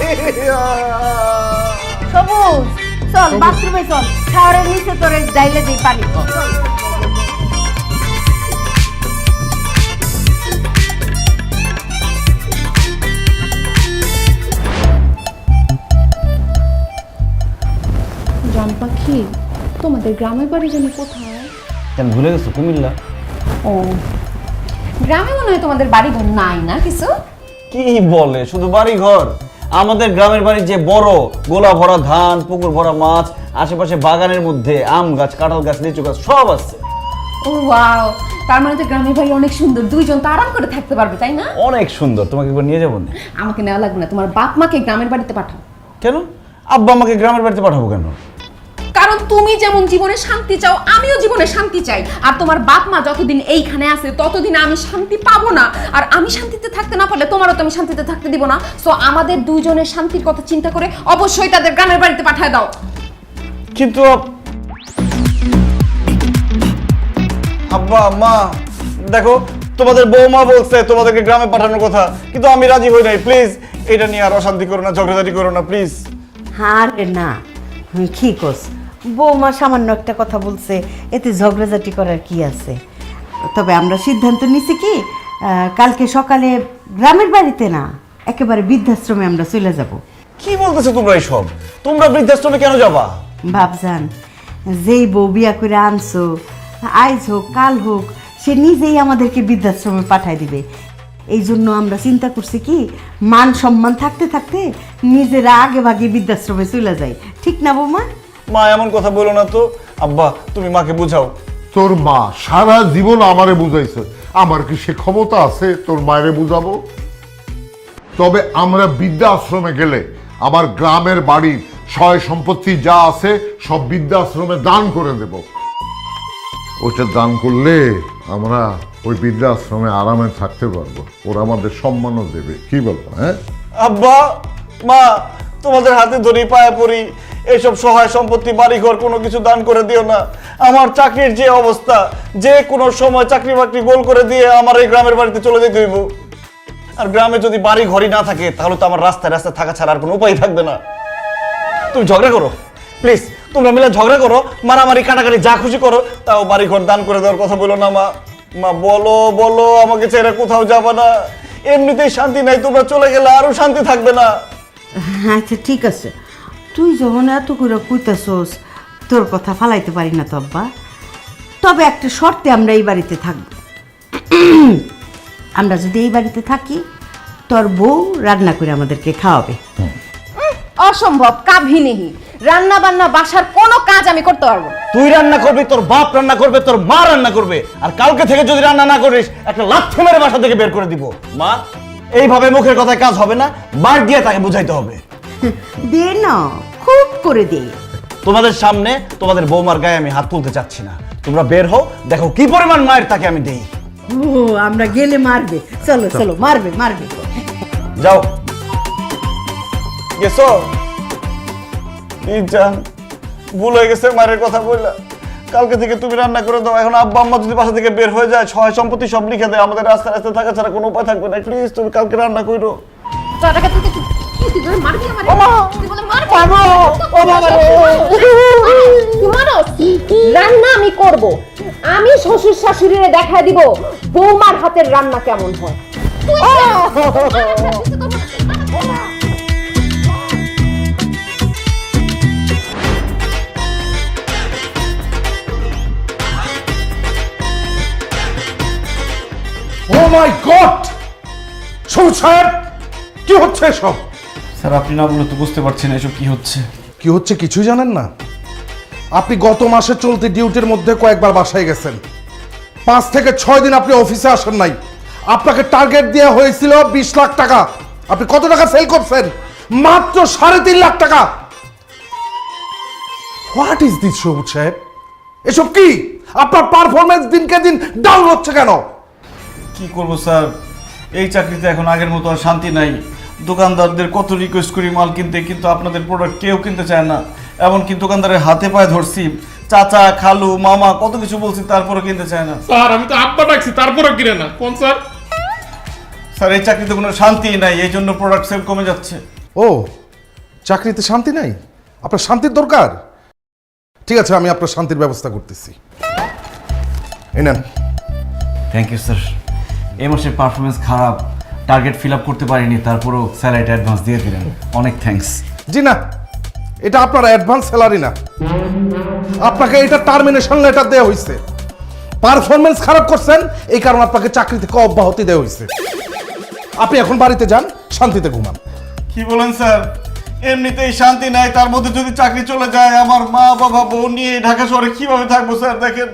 সবুজ, চল বাথরুমে চল, শাওয়ারের নিচে তোরে ডাইলে দেই পানি। জান পাখি, তোমাদের গ্রামের বাড়ি জানি কোথায়? কেন ভুলে গেছো? কুমিল্লা। ও, গ্রামে মনে হয় তোমাদের বাড়ি ঘর নাই না কিছু? কি বলে, শুধু বাড়ি ঘর? আমাদের গ্রামের বাড়ি যে বড়, গোলা ভরা ধান, পুকুর ভরা মাছ, আশেপাশে বাগানের মধ্যে আম গাছ, কাঁঠাল গাছ, লিচু গাছ সব আছে। ও ওয়াও, তার মানে তো গ্রামের বাড়ি অনেক সুন্দর, দুইজন তো আরাম করে থাকতে পারবে, তাই না? অনেক সুন্দর, তোমাকে একবার নিয়ে যাবো না? আমাকে নেওয়া লাগবে না, তোমার বাপ মাকে গ্রামের বাড়িতে পাঠাও। কেন? আব্বা আমাকে গ্রামের বাড়িতে পাঠাবো কেন? কারণ তুমি যেমন জীবনে শান্তি চাও, আমিও জীবনে শান্তি চাই। আর তোমার বাপ মা যতদিন এইখানে আছে ততদিন আমি শান্তি পাবো না, আর আমি শান্তিতে থাকতে না পারলে তোমারও তো আমি শান্তিতে থাকতে দিব না। সো আমাদের দুইজনের শান্তির কথা চিন্তা করে অবশ্যই তাদের গ্রামের বাড়িতে পাঠায় দাও। কিন্তু আব্বা, মা, দেখো তোমাদের বৌমা বলছে তোমাদেরকে গ্রামে পাঠানোর কথা, কিন্তু আমি রাজি হই নাই। প্লিজ এটা নিয়ে আর অশান্তি করো না, ঝগড়াঝাটি করো না প্লিজ। আরে না, কি কোস, বৌমা সামান্য একটা কথা বলছে, এতে ঝগড়াঝাটি করার কি আছে? তবে আমরা সিদ্ধান্ত নিছি কি, কালকে সকালে গ্রামের বাড়িতে না, একেবারে বৃদ্ধাশ্রমে আমরা চলে যাব। কি বলতেছো তোমরা এইসব? তোমরা বৃদ্ধাশ্রমে কেন যাবা? ভাবজান, যেই বউ বিয়া করে আনছো, আইজ হোক কাল হোক, সে নিজেই আমাদেরকে বৃদ্ধাশ্রমে পাঠায় দিবে। এই জন্য আমরা চিন্তা করছি কি, মান সম্মান থাকতে থাকতে নিজেরা আগে ভাগে বৃদ্ধাশ্রমে চলে যাই। ঠিক না বৌমা? মা এমন কথা বলো না তো। আব্বা তুমি মাকে বুঝাও। তোর মা সারা জীবন আমারে বুঝাইছে, আমার কি সে ক্ষমতা আছে তোর মায়েরে বুঝাবো? তবে আমরা বৃদ্ধাশ্রমে গেলে আমার গ্রামের বাড়ির সয় সম্পত্তি যা আছে সব বৃদ্ধাশ্রমে দান করে দেব। ওইটা দান করলে আমরা ওই বৃদ্ধাশ্রমে আরামে থাকতে পারবো, ওরা আমাদের সম্মানও দেবে। কি বলবো? হ্যাঁ আব্বা মা তোমাদের হাতে ধরি, পায়ে পড়ি, এইসব সহায় সম্পত্তি বাড়িঘর কোনো কিছু দান করে দিও না। আমার চাকরির যে অবস্থা, যে কোনো সময় চাকরি বাকরি গোল করে দিয়ে আমার এই গ্রামের বাড়িতে চলে যেতে হইব। আর গ্রামে যদি বাড়ি ঘরই না থাকে তাহলে তো আমার রাস্তায় রাস্তায় থাকা ছাড়া আর কোনো উপায় থাকবে না। তুমি ঝগড়া করো প্লিজ, তোমরা মিলে ঝগড়া করো, মারামারি কাটাকাটি যা খুশি করো, তাও বাড়ি ঘর দান করে দেওয়ার কথা বলো না মা। মা বলো বলো, আমাকে ছেড়ে কোথাও যাবে না। এমনিতেই শান্তি নাই, তোমরা চলে গেলে আরো শান্তি থাকবে না। আচ্ছা ঠিক আছে, তুই যখন এত করে কইতাছস, তোর কথা ফালাইতে পারি না তো আব্বা। তবে একটা শর্তে আমরা এই বাড়িতে থাকব। আমরা যদি এই বাড়িতে থাকি, তোর বউ রান্না করে আমাদেরকে খাওয়াবে। অসম্ভব, কাভিনীহি। রান্না বান্না বাসার কোনো কাজ আমি করতে পারবো না। তুই রান্না করবি, তোর বাপ রান্না করবে, তোর মা রান্না করবে। আর কালকে থেকে যদি রান্না না করিস, একটা লাথি মেরে বাসা থেকে বের করে দিব। মা এইভাবে মুখের কথায় কাজ হবে না, বার দিয়ে তাকে বুঝাইতে হবে। দে না, খুব করে দে। তোমাদের সামনে তোমাদের বৌমার গায়ে আমি হাত তুলতে চাচ্ছি না। তোমরা বের হও, দেখো কি পরিমাণ মায়ের তাকে আমি দেই। ও আমরা গেলে মারবে, চলো চলো, মারবে মারবে। যাও গেছো? জান ভুল হয়ে গেছে, মায়ের কথা বললা। কালকে থেকে তুমি রান্না করে দাও। এখন আব্বা আম্মা যদি বাসা থেকে বের হয়ে যায়, সহায় সম্পত্তি সব লিখে দেয়, আমাদের রাস্তায় রাস্তায় থাকা ছাড়া কোনো উপায় থাকবে না। প্লিজ তুমি কালকে রান্না করো। রান্না আমি করব, আমি শ্বশুর শাশুড়িরে দেখা দিব বৌমার হাতের রান্না কেমন হয়। ও মাই গড! সবুজ সাহেব, কি হচ্ছে এসব? স্যার আপনি না বলে তো বুঝতে পারছি না এসব কি হচ্ছে। কি হচ্ছে কিছুই জানেন না? আপনি গত মাসে চলতি ডিউটির মধ্যে কয়েকবার বাসায় গেছেন, 5 থেকে 6 দিন আপনি অফিসে আসেন নাই। আপনাকে টার্গেট দেওয়া হয়েছিল 20 লাখ টাকা। আপনি কত টাকা সেল করছেন? মাত্র 3.5 লাখ টাকা। হোয়াট ইজ দিস সবুজ সাহেব? এসব কি? আপনার পারফরমেন্স দিনকে দিন ডাউন হচ্ছে কেন? কি করব স্যার, এই চাকরিতে এখন আগের মতো আর শান্তি নাই। দোকানদারদের কত রিকোয়েস্ট করি মাল কিনতে, কিন্তু আপনাদের প্রোডাক্ট কেউ কিনতে চায় না। এমনকি দোকানদারের হাতে পায়ে ধরছি, চাচা খালু মামা কত কিছু বলছি, তারপরে কিনতে চায় না। স্যার আমি তো আব্বা ডাকছি, তারপরে কিনে না। কোন স্যার? স্যার এই চাকরিতে কোনো শান্তি নাই, এই জন্য প্রোডাক্ট সেল কমে যাচ্ছে। ও, চাকরিতে শান্তি নাই? আপনার শান্তির দরকার? ঠিক আছে, আমি আপনার শান্তির ব্যবস্থা করতেছি। এই নেন। Thank you sir. এই মাসের পারফরমেন্স খারাপ, টার্গেট ফিল আপ করতে পারিনি, তারপরও স্যালারিটা অ্যাডভান্স দিয়ে দিলেন, অনেক থ্যাঙ্কস। জি না, এটা আপনার অ্যাডভান্স স্যালারি না, আপনাকে এটা টার্মিনেশন লেটার দেওয়া হয়েছে। পারফরমেন্স খারাপ করছেন, এই কারণে আপনাকে চাকরি থেকে অব্যাহতি দেওয়া হয়েছে। আপনি এখন বাড়িতে যান, শান্তিতে ঘুমান। কি বলেন স্যার? এমনিতেই শান্তি নাই, তার মধ্যে যদি চাকরি চলে যায়, আমার মা বাবা বউ নিয়ে ঢাকা শহরে কিভাবে থাকবো স্যার? দেখেন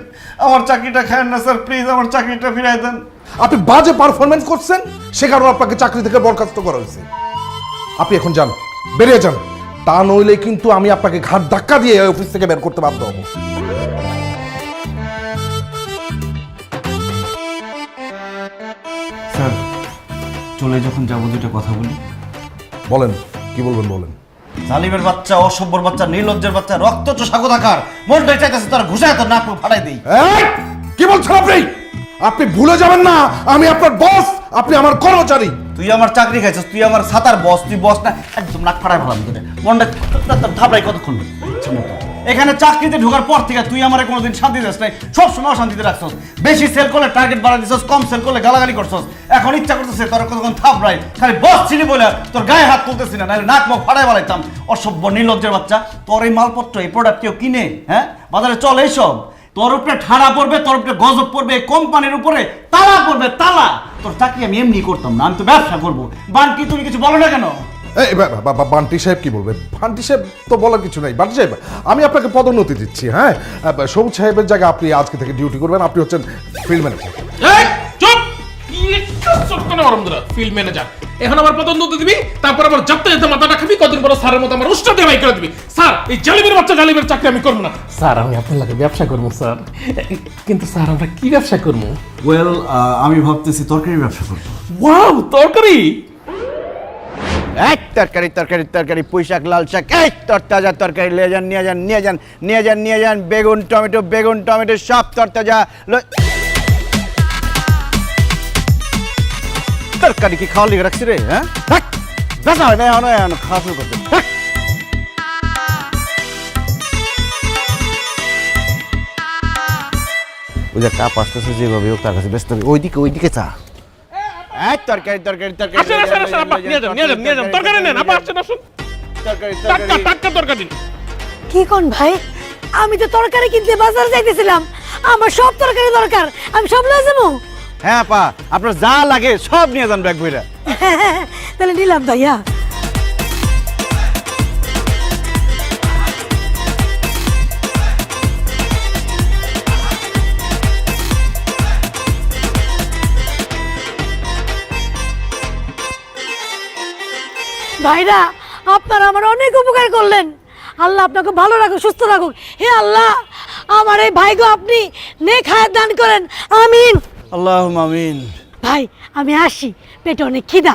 আমার চাকরিটা খায়েন না স্যার, প্লিজ আমার চাকরিটা ফিরাই দেন। আপনি বাজে পারফরমেন্স করছেন, সে কারণে আপনাকে চাকরি থেকে বরখাস্ত করা হয়েছে। আপনি এখন যান, বেরিয়ে যান, তা নইলে কিন্তু আমি আপনাকে ঘাট ধাক্কা দিয়ে অফিস থেকে বের করতে বাধ্য হব। স্যার চলে যখন যাবো দুটো কথা বলি। বলেন, কি বলবেন বলেন। জালিমের বাচ্চা, অসভ্যর বাচ্চা, নির্লজ্জের বাচ্চা, রক্ত চোষা কোথাকার, মনটাই চাইতেছে তার ঘুষায় তোর নাক ফাটাই দিই। এই, কি বলছেন আপনি? আপনি ভুলে যাবেন না আমি আপনার বস, আপনি আমার কর্মচারী। তুই আমার চাকরি খাইছিস, তুই আমার সাতার বস, তুই বস না। একদম নাক ফাড়াই ভালো তোদের মনটা থাপড়াই কতক্ষণ ইচ্ছা মতো। এখানে চাকরিতে ঢোকার পর থেকে তুই আমার কোনোদিন শান্তি দিস নাই, সবসময় অশান্তিতে রাখছস। বেশি সেল করলে টার্গেট বাড়া দিছস, কম সেল করলে গালাগালি করছস। এখন ইচ্ছা করতেছে তোর কতক্ষণ থাপড়াই, খালি বস চিনি বলে তোর গায়ে হাত তুলতেছি না, নাহলে নাক মুখ ফাড়াই বালাইতাম। অসভ্য নির্লজ্জের বাচ্চা, তোর এই মালপত্র এই প্রোডাক্ট কেউ কিনে? হ্যাঁ, বাজারে চলে এইসব। তোর উপরে ঠাড়া পড়বে, তোর উপরে গজব পড়বে, কোম্পানির উপরে তালা পড়বে, তালা। তোর চাকরি আমি এমনি করতাম না, আমি তো ব্যবসা করবো। বান্টি তুমি কিছু বলো না কেন? এই বান্টি সাহেব কি বলবে? বান্টি সাহেব তো বলার কিছু নাই। বান্টি সাহেব, আমি আপনাকে পদোন্নতি দিচ্ছি। হ্যাঁ, সবুজ সাহেবের জায়গায় আপনি আজকে থেকে ডিউটি করবেন। আপনি হচ্ছেন ফিল্ড ম্যানেজার। এই চুপ! কি একটা চুপ করে গরম ধরা ফিল্ড ম্যানেজার। এখন আমার পদোন্নতি দিবি, তারপর আবার যাতে যেতে মাথাটা খাবি, কদিন পর স্যারের মতো আমার উষ্টা দিয়ে বাই করে দিবি। স্যার, এই জালিমের বাচ্চা জালিমের চাকরি আমি করবো না। স্যার, আমি আপনার লাগে ব্যবসা করবো স্যার। কিন্তু স্যার, আমরা কি ব্যবসা করবো? ওয়েল, আমি ভাবতেছি তরকারি ব্যবসা করবো। ওয়াও, তরকারি! এক তরকারি তরকারি তরকারি, পুঁই শাক, লাল শাক, এই তরতাজা তরকারি নিয়ে যান, নিয়ে যান, নিয়ে যান, নিয়ে যান, নিয়ে যান। বেগুন টমেটো, বেগুন টমেটো সব তরতাজা। তরকারি কি খাওয়ার লিখে রাখছি রে? হ্যাঁ, দেখা হয় না, এখন খাওয়া শুরু করতে। ওই যে কাপ আসতেছে যেভাবে হোক তার কাছে ব্যস্ত হবে। ওইদিকে চা। এক তরকারি তরকারি তরকারি আসেন, আসেন, আসেন, আপা, নিয়ে যান, নিয়ে যান, নিয়ে যান। তরকারি নেন, আপা, আসেন, আসুন। তরকারি টাটকা, তরকারি। টাটকা তরকারি দিন। কি কোন ভাই, আমি তো তরকারি কিনতে বাজারে যাইতেছিলাম, আমার সব তরকারি দরকার, আমি সব লয়ে যাবো। হ্যাঁ পা, আপনার যা লাগে সব নিয়ে যান ব্যাগ বইরা। তাহলে নিলাম ভাইয়া। ভাইরা, আপনারা আমার অনেক উপকার করলেন। আল্লাহ আপনাকে ভালো রাখুক, সুস্থ রাখুক। হে আল্লাহ, আমার এই ভাইগো আপনি নেক হায়াত দান করেন, আমিন। আল্লাহুম্মা আমিন। ভাই, আমি আসি, পেটে অনেক খিদা,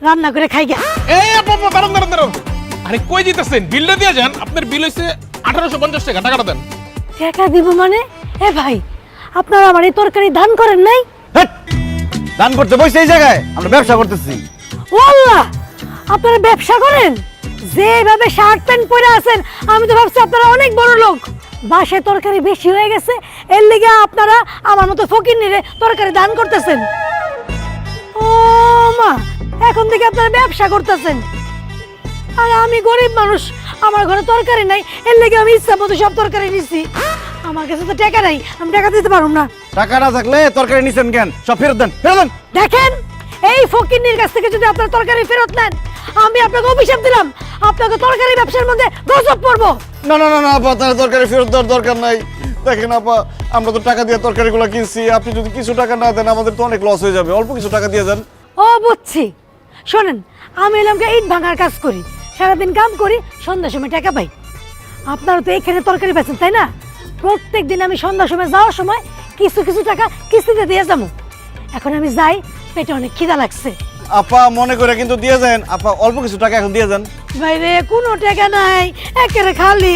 রান্না করে খাই গে। এই আপা, আপা, দাঁড়ান, দাঁড়ান, দাঁড়ান। আরে কই দিতেছেন? বিলটা দিয়ে যান। আপনার বিল হইছে 1850 টাকা। টাকাটা দেন। টাকা দিব মানে? এ ভাই, আপনারা আমার এই তরকারি দান করেন নাই? হেৎ, দান করতে বসে এই জায়গায়, আমরা ব্যবসা করতেছি। ও আল্লাহ, আপনারা ব্যবসা করেন? যেভাবে শার্ট প্যান্ট পরে আছেন, আমি তো ভাবছি আপনারা অনেক বড় লোক। বাসায় তরকারি বেশি হয়ে গেছে, এর লিগে আপনারা আমার মতো ফকিন্নিরে তরকারি দান করতেছেন। ও মা, এখন থেকে আপনারা ব্যবসা করতেছেন, আর আমি গরিব মানুষ, আমার ঘরে তরকারি নাই, এর লিগে আমি ইচ্ছা মতো সব তরকারি নিছি। আমার কাছে তো টাকা নাই, আমি টাকা দিতে পারবো না। টাকা না থাকলে তরকারি নিছেন কেন? সব ফেরত দেন, ফেরত দেন। দেখেন, এই ফকিন্নির কাছ থেকে যদি আপনার তরকারি ফেরত নেন, আমি আপনাকে অভিশাপ দিলাম, আপনাকে তরকারি ব্যবসার মধ্যে গজব পড়বো। না না না না আপা, তার তরকারি ফেরত দেওয়ার দরকার নাই। দেখেন আপা, আমরা তো টাকা দিয়ে তরকারিগুলো কিনছি, আপনি যদি কিছু টাকা না দেন আমাদের তো অনেক লস হয়ে যাবে। অল্প কিছু টাকা দিয়ে যান। ও বুঝছি, শোনেন, আমি এলামকে ইট ভাঙার কাজ করি, সারাদিন কাম করি, সন্ধ্যার সময় টাকা পাই। আপনারা তো এইখানে তরকারি বেচেন, তাই না? প্রত্যেক দিন আমি সন্ধ্যার সময় যাওয়ার সময় কিছু কিছু টাকা কিস্তিতে দিয়ে যাবো। এখন আমি যাই, পেটে অনেক খিদা লাগছে। আপা মনে করে কিন্তু দিয়ে যান। আপা অল্প কিছু টাকা এখন দিয়ে যান। বাইরে কোনো টাকা নাই, একেবারে খালি।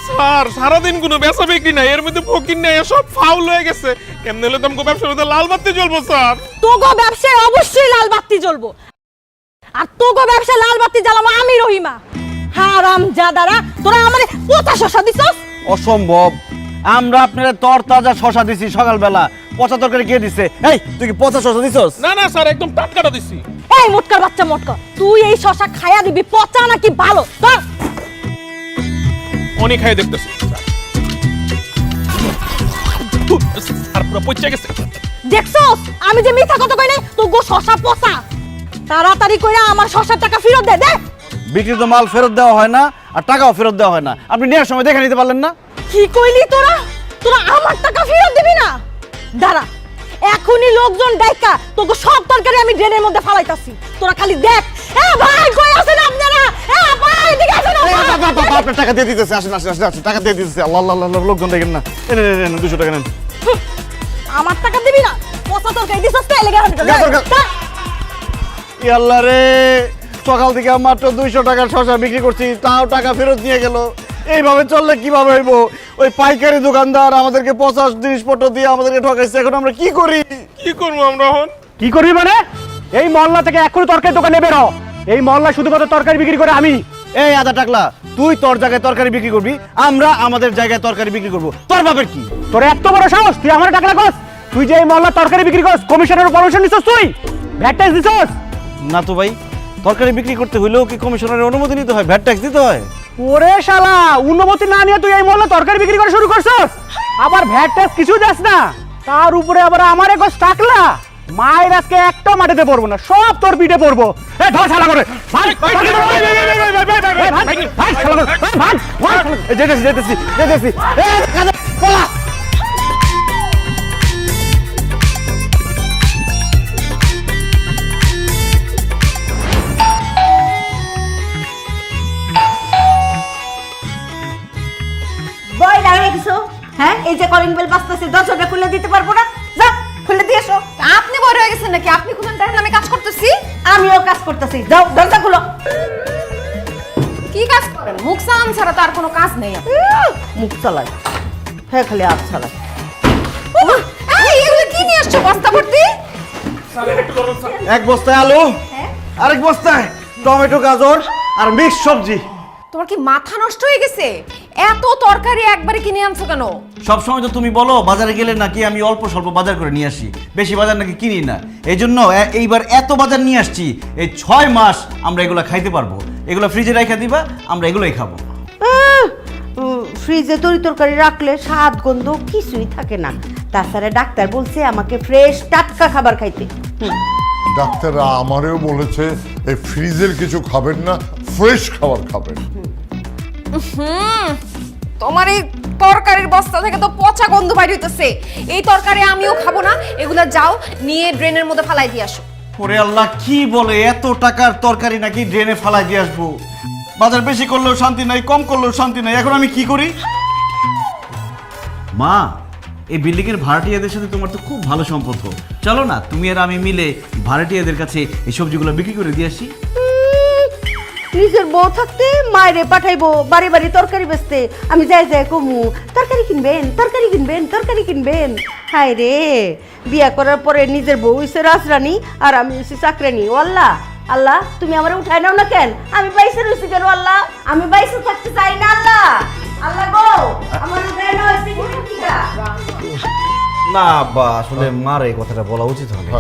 স্যার, সারাদিন কোনো বেচা বিক্রি নাই, এর মধ্যে ফকির নাই, সব ফাউল হয়ে গেছে। কেমনে হলে তোমাকে ব্যবসার মধ্যে লাল বাতি জ্বলবো স্যার? তোগো ব্যবসায় অবশ্যই লাল বাতি জ্বলবো, আর তোগো ব্যবসায় লাল বাতি জ্বালাবো আমি রহিমা। হারাম জাদারা, তোরা আমারে পচা শশা দিছস। অসম্ভব, আমরা আপনার তরতাজা শশা দিছি সকালবেলা। পচা তরকারি কে দিছে? এই তুই কি পচা শশা দিছস? না না স্যার, একদম টাটকাটা দিছি। এই মোটকার বাচ্চা মোটকা, তুই এই শশা খায়া দিবি, পচা নাকি ভালো? ধর। অনেক খাই দেখতেছি স্যার, পুরো পচে গেছে। দেখছস আমি যে মিথ্যা কথা কই নাই? তোগো শশা পচা। তাড়াতাড়ি কইরা আমার শশার টাকা ফেরত দে। দে। বিক্রিত মাল ফেরত দেওয়া হয় না, আর টাকাও ফেরত দেওয়া হয় না। আপনি নেওয়ার সময় দেখে নিতে পারলেন না? কি কইলি তোরা? তোরা আমার টাকা ফেরত দিবি না? দাঁড়া, এখনই লোকজন ডাইকা তোকে সব তরকারি আমি ড্রেনের মধ্যে ফালাইতাছি, তোরা খালি দেখ। এ ভাই, কই আছেন আপনারা? এ ভাই, এদিকে আসেন। আপনার টাকা দিয়ে দিতেছে, আসেন আসেন আসেন, টাকা দিয়ে দিতেছে। আল্লাহ আল্লাহ আল্লাহ, লোকজন দেখেন না। নেন 200 টাকা নেন। আমার টাকা দিবি না? পচা তরকারি দিছস তো, এলাকা আল্লাহ রে, সকাল থেকে মাত্র 200 টাকার শশা বিক্রি করছি, তাও টাকা ফেরত নিয়ে গেল। এইভাবে চললে কিভাবে হইব? ওই পাইকারি দোকানদার আমাদেরকে 50 জিনিসপত্র দিয়ে আমাদেরকে ঠকাইছে, এখন আমরা কি করি? কি করবো আমরা এখন? কি করবি মানে? এই মহল্লা থেকে এক্ষুনি তরকারি দোকানে বেরো। এই মহল্লা শুধুমাত্র তরকারি বিক্রি করে আমি। এই আদা টাকলা, তুই তোর জায়গায় তরকারি বিক্রি করবি, আমরা আমাদের জায়গায় তরকারি বিক্রি করব। তোর বাপের কি? তোর এত বড় সাহস, তুই আমার টাকা লাগস? তুই যে এই মহল্লা তরকারি বিক্রি করস, কমিশনের পারমিশন নিছস? তুই ভ্যাট ট্যাক্স দিছস? না তো ভাই, তরকারি বিক্রি করতে হইলেও কি কমিশনারের অনুমতি নিতে হয়? ভ্যাট ট্যাক্স দিতে হয়? ওরে শালা, অনুমতি না নিয়ে তুই এই মহল্লা তরকারি বিক্রি করা শুরু করছস? আবার ভ্যাট ট্যাক্স কিছু দেস না, তার উপরে আবার আমার এক টাকলা। মায়ের আজকে একটা মাটিতে পড়বো না, সব তোর পিঠে পড়বো। এ ধর শালা করে ভাই, যেতেছি যেতেছি যেতেছি। বই লাগাই দিছো? হ্যাঁ, এই যে কলিং বেল বাজতেছে, দরজাটা খুলে দিতে পারবো না? যা খুলে দিয়ে এসো। আপনি বড় হয়ে গেছেন নাকি? আপনি খুলেন, দেখেন আমি কাজ করতেছি। আমিও কাজ করতেছি, যাও দরজা খুলো। কি কাজ করেন? মুখ সাম ছাড়া তো আর কোনো কাজ নেই। মুখ চালাই, হ্যাঁ খালি হাত চালাই। এই এগুলো কি নিয়ে আসছো বস্তা ভর্তি? এক বস্তায় আলু, আরেক বস্তায় টমেটো, গাজর আর মিক্স সবজি। তোমার কি মাথা নষ্ট হয়ে গেছে? এত তরকারি একবারে কিনে আনছো কেন? সব সময় তো তুমি বলো বাজারে গেলে নাকি আমি অল্প স্বল্প বাজার করে নিয়ে আসি, বেশি বাজার নাকি কিনি না। এই জন্য এইবার এত বাজার নিয়ে আসছি, এই 6 মাস আমরা এগুলো খাইতে পারবো। এগুলো ফ্রিজে রেখে দিবা, আমরা এগুলোই খাবো। ফ্রিজে তরি তরকারি রাখলে স্বাদ গন্ধ কিছুই থাকে না। তাছাড়া ডাক্তার বলছে আমাকে ফ্রেশ টাটকা খাবার খাইতে। ডাক্তাররা আমারেও বলেছে এই ফ্রিজের কিছু খাবেন না, ফ্রেশ খাবার খাবেন। তোমার এই তরকারির বস্তা থেকে তো পচা গন্ধ বাইর হইতেছে। এই তরকারি আমিও খাবো না, এগুলা যাও নিয়ে ড্রেনের মধ্যে ফালাই দিয়ে আসো। ওরে আল্লাহ, কি বলে? এত টাকার তরকারি নাকি ড্রেনে ফালাই দিয়ে আসবো? বাজার বেশি করলেও শান্তি নাই, কম করলেও শান্তি নাই, এখন আমি কি করি? মা, এই বিল্ডিং এর ভাড়াটিয়াদের সাথে তোমার তো খুব ভালো সম্পর্ক, চলো না তুমি আর আমি মিলে ভাড়াটিয়াদের কাছে এই সবজিগুলো বিক্রি করে দিয়ে আসি। নিজের বউ থাকতে মায়েরে পাঠাইবো বাড়ি বাড়ি তরকারি বেচতে, আমি যাই যাই কমু তরকারি কিনবেন, তরকারি কিনবেন, তরকারি কিনবেন। হায় রে, বিয়া করার পরে নিজের বউ হইছে রাজরানী আর আমি হইছি চাকরানি। ও আল্লাহ, আল্লাহ তুমি আমার উঠাই নাও না কেন? আমি বাইসে রইছি কেন আল্লাহ? আমি বাইসে থাকতে চাই না আল্লাহ। আল্লাহ গো, আমার উঠাই নাও হইছে কি? না বা আসলে মার এই কথাটা বলা উচিত হবে।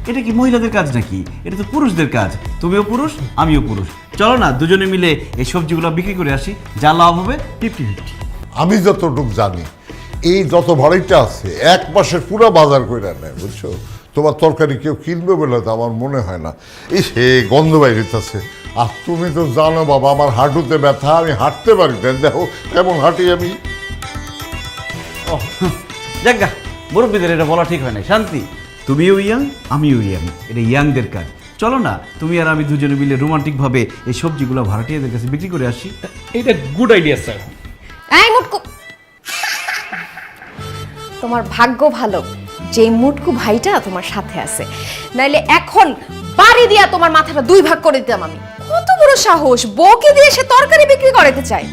এটা কি মহিলাদের কাজ নাকি? এটা তো পুরুষদের কাজ। তুমিও পুরুষ, আমিও পুরুষ, চলো না দুজনে মিলে এই সবজিগুলো বিক্রি করে আসি, যা লাভ হবে 50-50। আমি যতটুকু জানি এই যত ভাড়াইটা আছে 1 মাসের পুরো বাজার করে নেয়, বুঝছো? তোমার তরকারি কেউ কিনবে বলে তো আমার মনে হয় না। এই সে গন্ধ বাইরেছে। আর তুমি তো জানো বাবা, আমার হাঁটুতে ব্যথা, আমি হাঁটতে পারি না। দেখো কেমন হাঁটি আমি। যাজ্ঞা, মুরব্বীদের এটা বলা ঠিক হয় না। শান্তি, তুমিও ইয়াং, আমিও ইয়াং, এটা ইয়াংদের কাজ। চলো না তুমি আর আমি দুজনে মিলে রোমান্টিক ভাবে এই সবজিগুলো ভাড়াটিয়াদের কাছে বিক্রি করে আসি। এটা গুড আইডিয়া স্যার। এই মুটকু, তোমার ভাগ্য ভালো যে মুটকু ভাইটা তোমার সাথে আছে, নাইলে এখন বাড়ি দিয়া তোমার মাথাটা 2 ভাগ করে দিতাম আমি। কত বড় সাহস, বউকে দিয়ে সে তরকারি বিক্রি করতে চায়।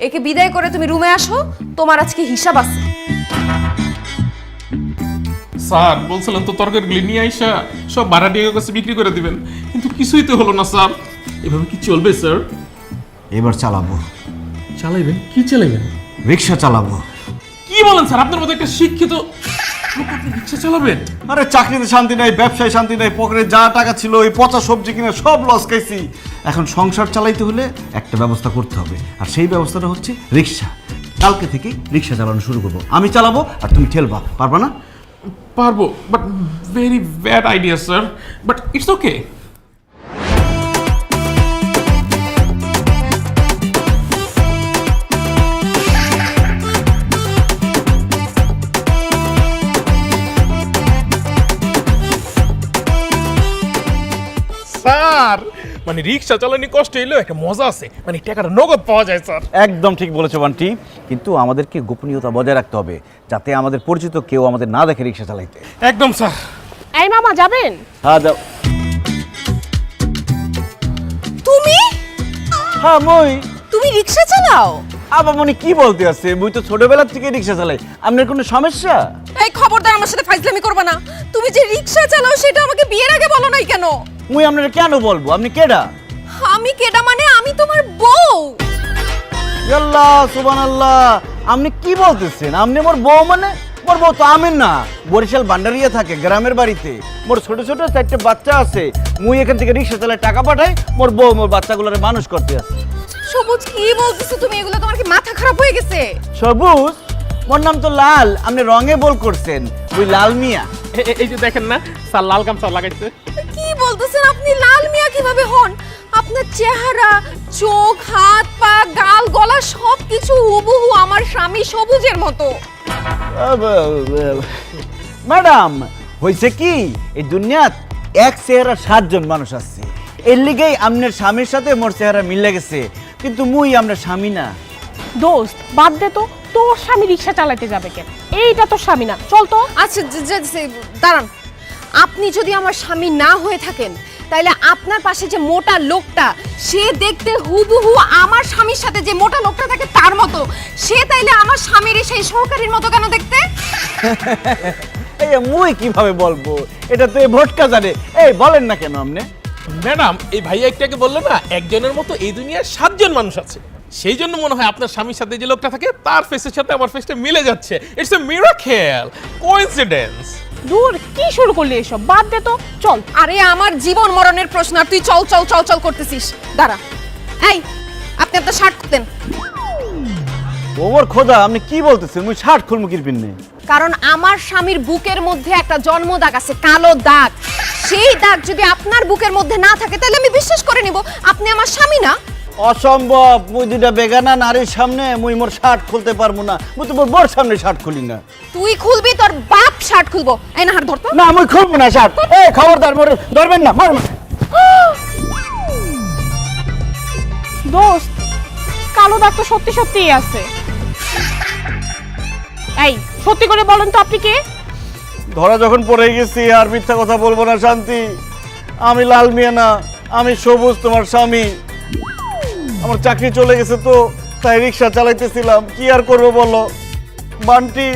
একে বিদায় করে তুমি রুমে আসো, তোমার আজকে হিসাব আছে। স্যার বলছিলেন তো তরকারিগুলি নিয়ে আইসা সব ভাড়াটিয়ার কাছে বিক্রি করে দিবেন, কিন্তু কিছুই তো হলো না স্যার। এভাবে কি চলবে স্যার? এবার চালাবো। চালাইবেন? কি চালাইবেন? রিক্সা চালাবো। কি বলেন স্যার? আপনার মতো একটা শিক্ষিত লোক আপনি রিক্সা চালাবেন? আরে চাকরিতে শান্তি নাই, ব্যবসায় শান্তি নাই, পকেটে যা টাকা ছিল ওই পচা সবজি কিনে সব লস খাইছি। এখন সংসার চালাইতে হলে একটা ব্যবস্থা করতে হবে, আর সেই ব্যবস্থাটা হচ্ছে রিক্সা। কালকে থেকে রিক্সা চালানো শুরু করবো, আমি চালাবো আর তুমি ঠেলবা, পারবা না? পারবো, but very bad idea sir, but it's okay. Sir মানে রিক্সা চালানি কষ্ট হইলেও একটা মজা আছে, মানে টাকাটা নগদ পাওয়া যায় স্যার। একদম ঠিক বলেছো বান্টি, কিন্তু আমাদেরকে গোপনীয়তা বজায় রাখতে হবে, যাতে আমাদের পরিচিত কেউ আমাদের না দেখে রিক্সা চালাইতে। একদম স্যার। এই মামা যাবেন? হ্যাঁ যাও। তুমি হ্যাঁ মই। তুমি রিকশা চালাও? আপামনি কি বলতে আছে? মুই তো ছোটবেলা থেকে রিক্সা চালাই, আপনার কোনো সমস্যা? এই খবরদার আমার সাথে ফাইজলামি করবে না। তুমি যে রিকশা চালাও সেটা আমাকে বিয়ের আগে বলো নাই কেন? মুই আপনার কেন বলবো? আপনি কেডা? আমি কেডা মানে আমি তোমার বউ। আল্লাহ সুবহানাল্লাহ, আপনি কি বলতেছেন? আপনি মোর বউ মানে? মোর বউ তো আমেন না, বরিশাল ভান্ডারিয়া থাকে গ্রামের বাড়িতে। মোর ছোট ছোট 4টে বাচ্চা আছে, মুই এখান থেকে রিক্সা চালায় টাকা পাঠাই, মোর বউ মোর বাচ্চাগুলোরে মানুষ করতে আছে। সবুজ কি বলতেছো তুমি এগুলো? তোমার কি মাথা খারাপ হয়ে গেছে? সবুজ? মোর নাম তো লাল, আপনি রঙে বল করছেন, ওই লাল মিয়া। এই যে দেখেন না স্যার লাল গামছা লাগাইছে। কি বলতেছেন আপনি? লাল মিয়া কিভাবে হন? আপনার চেহারা, চোখ, হাত, পা, গাল, গলা সবকিছু হুবহু আমার স্বামী সবুজের মতো। ম্যাডাম, হয়েছে কি, এই দুনিয়াত এক চেহারা 7 জন মানুষ আছে, এর লিগেই আপনার স্বামীর সাথে মোর চেহারা মিলে গেছে, কিন্তু মুই আপনার স্বামী না। দোস্ত বাদ দে তো, তোর স্বামী রিক্সা চালাতে যাবে কেন? এইটা তোর স্বামী না, চল তো। আচ্ছা দাঁড়ান, আপনি যদি আমার স্বামী না হয়ে থাকেন তাহলে আপনার পাশে যে মোটা লোকটা, সে দেখতে হুবহু আমার স্বামীর সাথে যে মোটা লোকটা থাকে তার মতো, সে তাইলে আমার স্বামীর সেই সহকারীর মতো কেন দেখতে? এই মুই কিভাবে বলবো, এটা তো এই ভোটকা জানে। এই বলেন না কেন আপনি? ম্যাডাম এই ভাইয়া একটাকে বললো না একজনের মতো এই দুনিয়ার 7 জন মানুষ আছে, সেই জন্য মনে হয় আপনার স্বামীর সাথে যে লোকটা থাকে তার ফেসের সাথে আমার ফেসটা মিলে যাচ্ছে। It's a miracle, coincidence. দূর, কি শুরু করলি এসব? বাদ দে তো, চল। আরে আমার জীবন মরণের প্রশ্ন আর তুই চল চল চল চল করতেছিস। দাঁড়া, এই আপনি আপনার শার্ট খুলতেন। ওমর খোদা, আপনি কি বলতেছেন? মুই শার্ট খুলমু কিরবিন নেই, কারণ আমার স্বামীর বুকের মধ্যে একটা জন্ম দাগ আছে, কালো দাগ। সেই দাগ যদি আপনার বুকের মধ্যে না থাকে তাহলে আমি বিশ্বাস করে নিব আপনি আমার স্বামী না। অসম্ভব। মুই দুইটা বেগানা নারীর সামনে মুই মোর শার্ট খুলতে পারবো না। মুই তো মোর বর সামনে শার্ট খুলি না। তুই খুলবি, তোর বাপ শার্ট খুলবো। এই না হাত ধরতো। না, মুই খুলবো না শার্ট। এই খবরদার, মোর ধরবেন না। দোস্ত, কালো দাগ তো সত্যি সত্যিই আছে। এই সত্যি করে বলেন তো আপনি কে? ধরা যখন পড়ে গেছি আর মিথ্যা কথা বলবো না শান্তি। আমি লাল মিয়া না, আমি সবুজ, তোমার স্বামী। আমার চাকরি চলে গেছে তো, তাই রিক্সা চালাইতেছিলাম। কি আর করবো বলো বান্টি,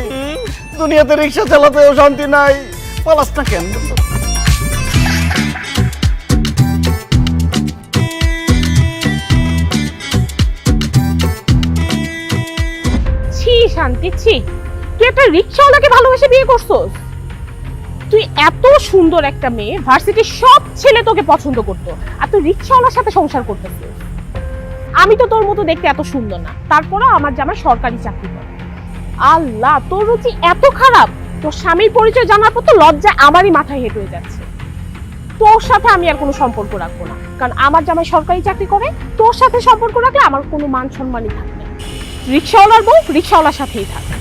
দুনিয়াতে রিক্সা চালাতেও শান্তি নাই। পালাস না কেন? ছি শান্তি, ছি। তুই একটা রিক্সাওয়ালাকে ভালোবেসে বিয়ে করছস? তুই এত সুন্দর একটা মেয়ে, ভার্সিটির সব ছেলে তোকে পছন্দ করতো, আর তুই রিক্সাওয়ালার সাথে সংসার করতেছিস। আমি তো তোর মতো দেখতে এত সুন্দর না, তারপরে আমার জামাই সরকারি চাকরি করে। আল্লাহ, তোর রুচি এত খারাপ! তোর স্বামীর পরিচয় জানার পর তো লজ্জায় আমারই মাথায় হেঁট হয়ে যাচ্ছে। তোর সাথে আমি আর কোনো সম্পর্ক রাখবো না, কারণ আমার জামাই সরকারি চাকরি করে। তোর সাথে সম্পর্ক রাখলে আমার কোনো মান সম্মানই থাকবে না। রিক্সাওয়ালার বউ রিক্সাওয়ালার সাথেই থাকবে।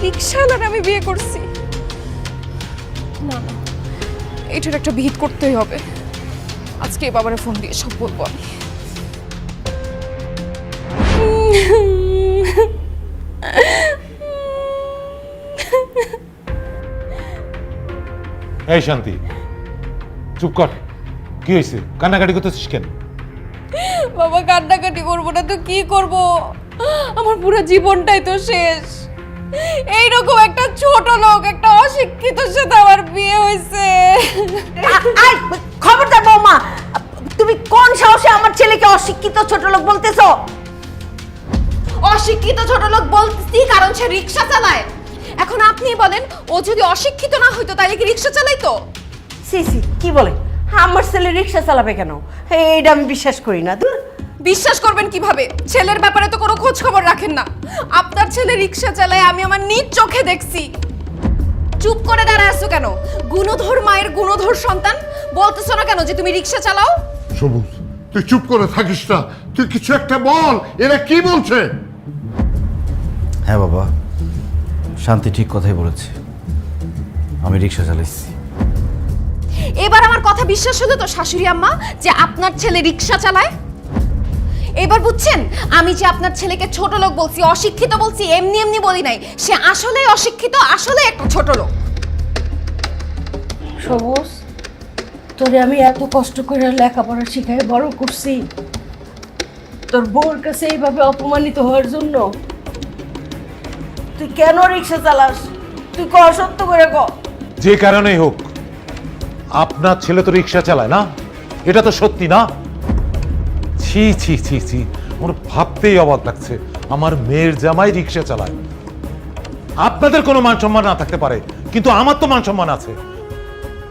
রিক্সাওয়ালার আমি বিয়ে করছি না, না, এটার একটা বিহিত করতেই হবে। আজকে বাবারে ফোন দিয়ে সব বলবো আমি। এই শান্তি, চুপ কর। কি হয়েছে? কান্নাকাটি করতেছিস কেন? বাবা কান্নাকাটি করবো না তো কি করব? আমার পুরো জীবনটাই তো শেষ। এইরকম একটা ছোট লোক, একটা অশিক্ষিতর সাথে আমার বিয়ে হয়েছে। খবরদার বৌমা, তুমি কোন সাহসে আমার ছেলেকে অশিক্ষিত ছোট লোক বলতেছো? অশিক্ষিত ছোট লোক বলতেছি কারণ সে রিক্সা চালায়। এখন আপনি বলেন, ও যদি অশিক্ষিত না হইতো তাহলে কি রিক্সা চালাইতো? সি সি, কি বলে? আমার ছেলে রিক্সা চালাবে কেন? এইটা আমি বিশ্বাস করি না। দূর। বিশ্বাস করবেন কিভাবে? ছেলের ব্যাপারে তো কোনো খোঁজ খবর রাখেন না। আপনার ছেলে রিক্সা চালায় আমি আমার নিজ চোখে দেখছি। চুপ করে দাঁড়ায় আছো কেন? গুণধর মায়ের গুণধর সন্তান, বলতেছো না কেন যে তুমি রিক্সা চালাও? সবুজ, তুই চুপ করে থাকিস না, তুই কিছু একটা বল। এরা কি বলছে? হ্যাঁ বাবা, শান্তি ঠিক কথাই বলেছে, আমি রিক্সা চালাইছি। এবার আমার কথা বিশ্বাস হলো তো শাশুড়ি আম্মা যে আপনার ছেলে রিক্সা চালায়? এবার বুঝছেন আমি যে আপনার ছেলেকে ছোট লোক বলছি, অশিক্ষিত বলছি, এমনি এমনি বলি নাই। সে আসলেই অশিক্ষিত, আসলে একটা ছোট লোক। সবুজ, তোরে আমি এত কষ্ট করে লেখাপড়া শিখাই বড় করছি, তোর বউর কাছে এইভাবে অপমানিত হওয়ার জন্য? তুই কেন রিক্সা চালাস? তুই ক, সত্য করে ক। যে কারণেই হোক, আপনার ছেলে তো রিক্সা চালায় না, এটা তো সত্যি না? ছি ছি ছি ছি, আমার ভাবতেই অবাক লাগছে আমার মেয়ের জামাই রিক্সা চালায়। আপনাদের কোনো মান সম্মান না থাকতে পারে, কিন্তু আমার তো মান সম্মান আছে।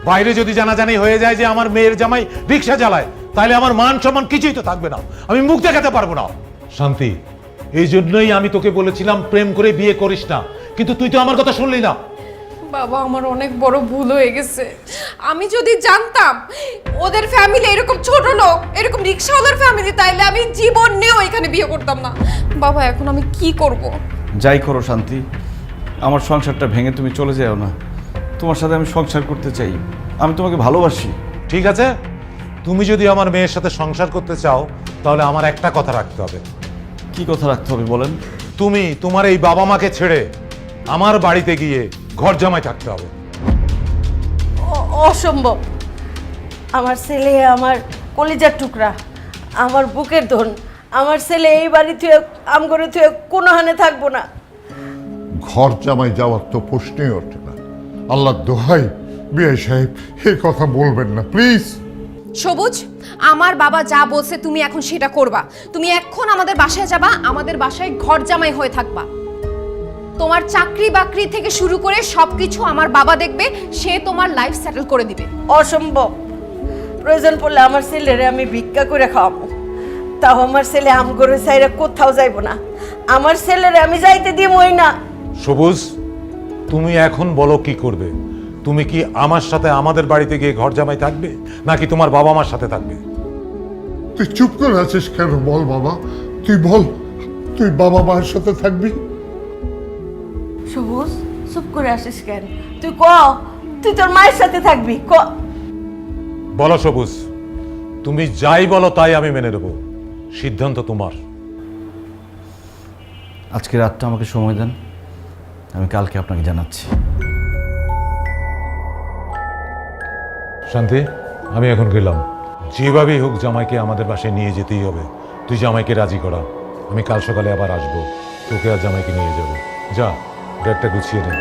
বাইরে যদি জানাজানি হয়ে যায় যে আমার মেয়ের জামাই রিক্সা চালায়, তাহলে আমার মান সম্মান কিছুই তো থাকবে না, আমি মুখ দেখাতে পারবো না। শান্তি, এই জন্যই আমি তোকে বলেছিলাম প্রেম করে বিয়ে করিস না, কিন্তু তুই তো আমার কথা শুনলি না। বাবা, আমার অনেক বড় ভুল হয়ে গেছে। আমি যদি জানতাম ওদের ফ্যামিলি এরকম ছোট লোক, এরকম রিক্সাওয়ালার ফ্যামিলি, তাইলে আমি জীবন নিয়েও এখানে বিয়ে করতাম না। বাবা, এখন আমি কি করব? যাই করো শান্তি, আমার সংসারটা ভেঙে তুমি চলে যাও না। তোমার সাথে আমি সংসার করতে চাই, আমি তোমাকে ভালোবাসি। ঠিক আছে, তুমি যদি আমার মেয়ের সাথে সংসার করতে চাও, তাহলে আমার একটা কথা রাখতে হবে। কি কথা রাখতে হবে বলেন? তুমি তোমার এই বাবা মাকে ছেড়ে আমার বাড়িতে গিয়ে ঘর জামাই থাকতে হবে। অসম্ভব। আমার ছেলে আমার কলিজার টুকরা, আমার বুকের ধন। আমার ছেলে এই বাড়ি তুই আম করে তুই কোনো হানে থাকবো না। ঘর জামাই যাওয়ার তো প্রশ্নই ওঠে না। আল্লাহ দোহাই বিআই সাহেব, এই কথা বলবেন না প্লিজ। সবুজ, আমার বাবা যা বলছে তুমি এখন সেটা করবা। তুমি এখন আমাদের বাসায় যাবা, আমাদের বাসায় ঘর জামাই হয়ে থাকবা। তোমার চাকরি বাকরি থেকে শুরু করে সবকিছু আমার বাবা দেখবে, সে তোমার লাইফ সেটেল করে দিবে। অসম্ভব। প্রয়োজন পড়লে আমার ছেলেরে আমি ভিক্ষা করে খাওয়াবো, তাও আমার ছেলে আম করে চাইরা কোথাও যাইব না। আমার ছেলেরে আমি যাইতে দিবই না। সবুজ, তুমি এখন বলো কি করবে? তুমি কি আমার সাথে আমাদের বাড়িতে গিয়ে ঘর জামাই থাকবে, নাকি তোমার বাবা মার সাথে থাকবে? তুই চুপ করে আছিস কেন? বল বাবা, তুই বল, তুই বাবা মায়ের সাথে থাকবি? সবুজ, চুপ করে আসিস কেন? তুই ক, তুই তোর মায়ের সাথে থাকবি, ক। বলো সবুজ, তুমি যাই বলো তাই আমি মেনে নেব, সিদ্ধান্ত তোমার। আজকে রাতটা আমাকে সময় দেন, আমি কালকে আপনাকে জানাচ্ছি। শান্তি, আমি এখন গেলাম। যেভাবেই হোক জামাইকে আমাদের বাসায় নিয়ে যেতেই হবে। তুই জামাইকে রাজি করা, আমি কাল সকালে আবার আসবো, তোকে আর জামাইকে নিয়ে যাবো। যা, ব্যাগটা গুছিয়ে নে।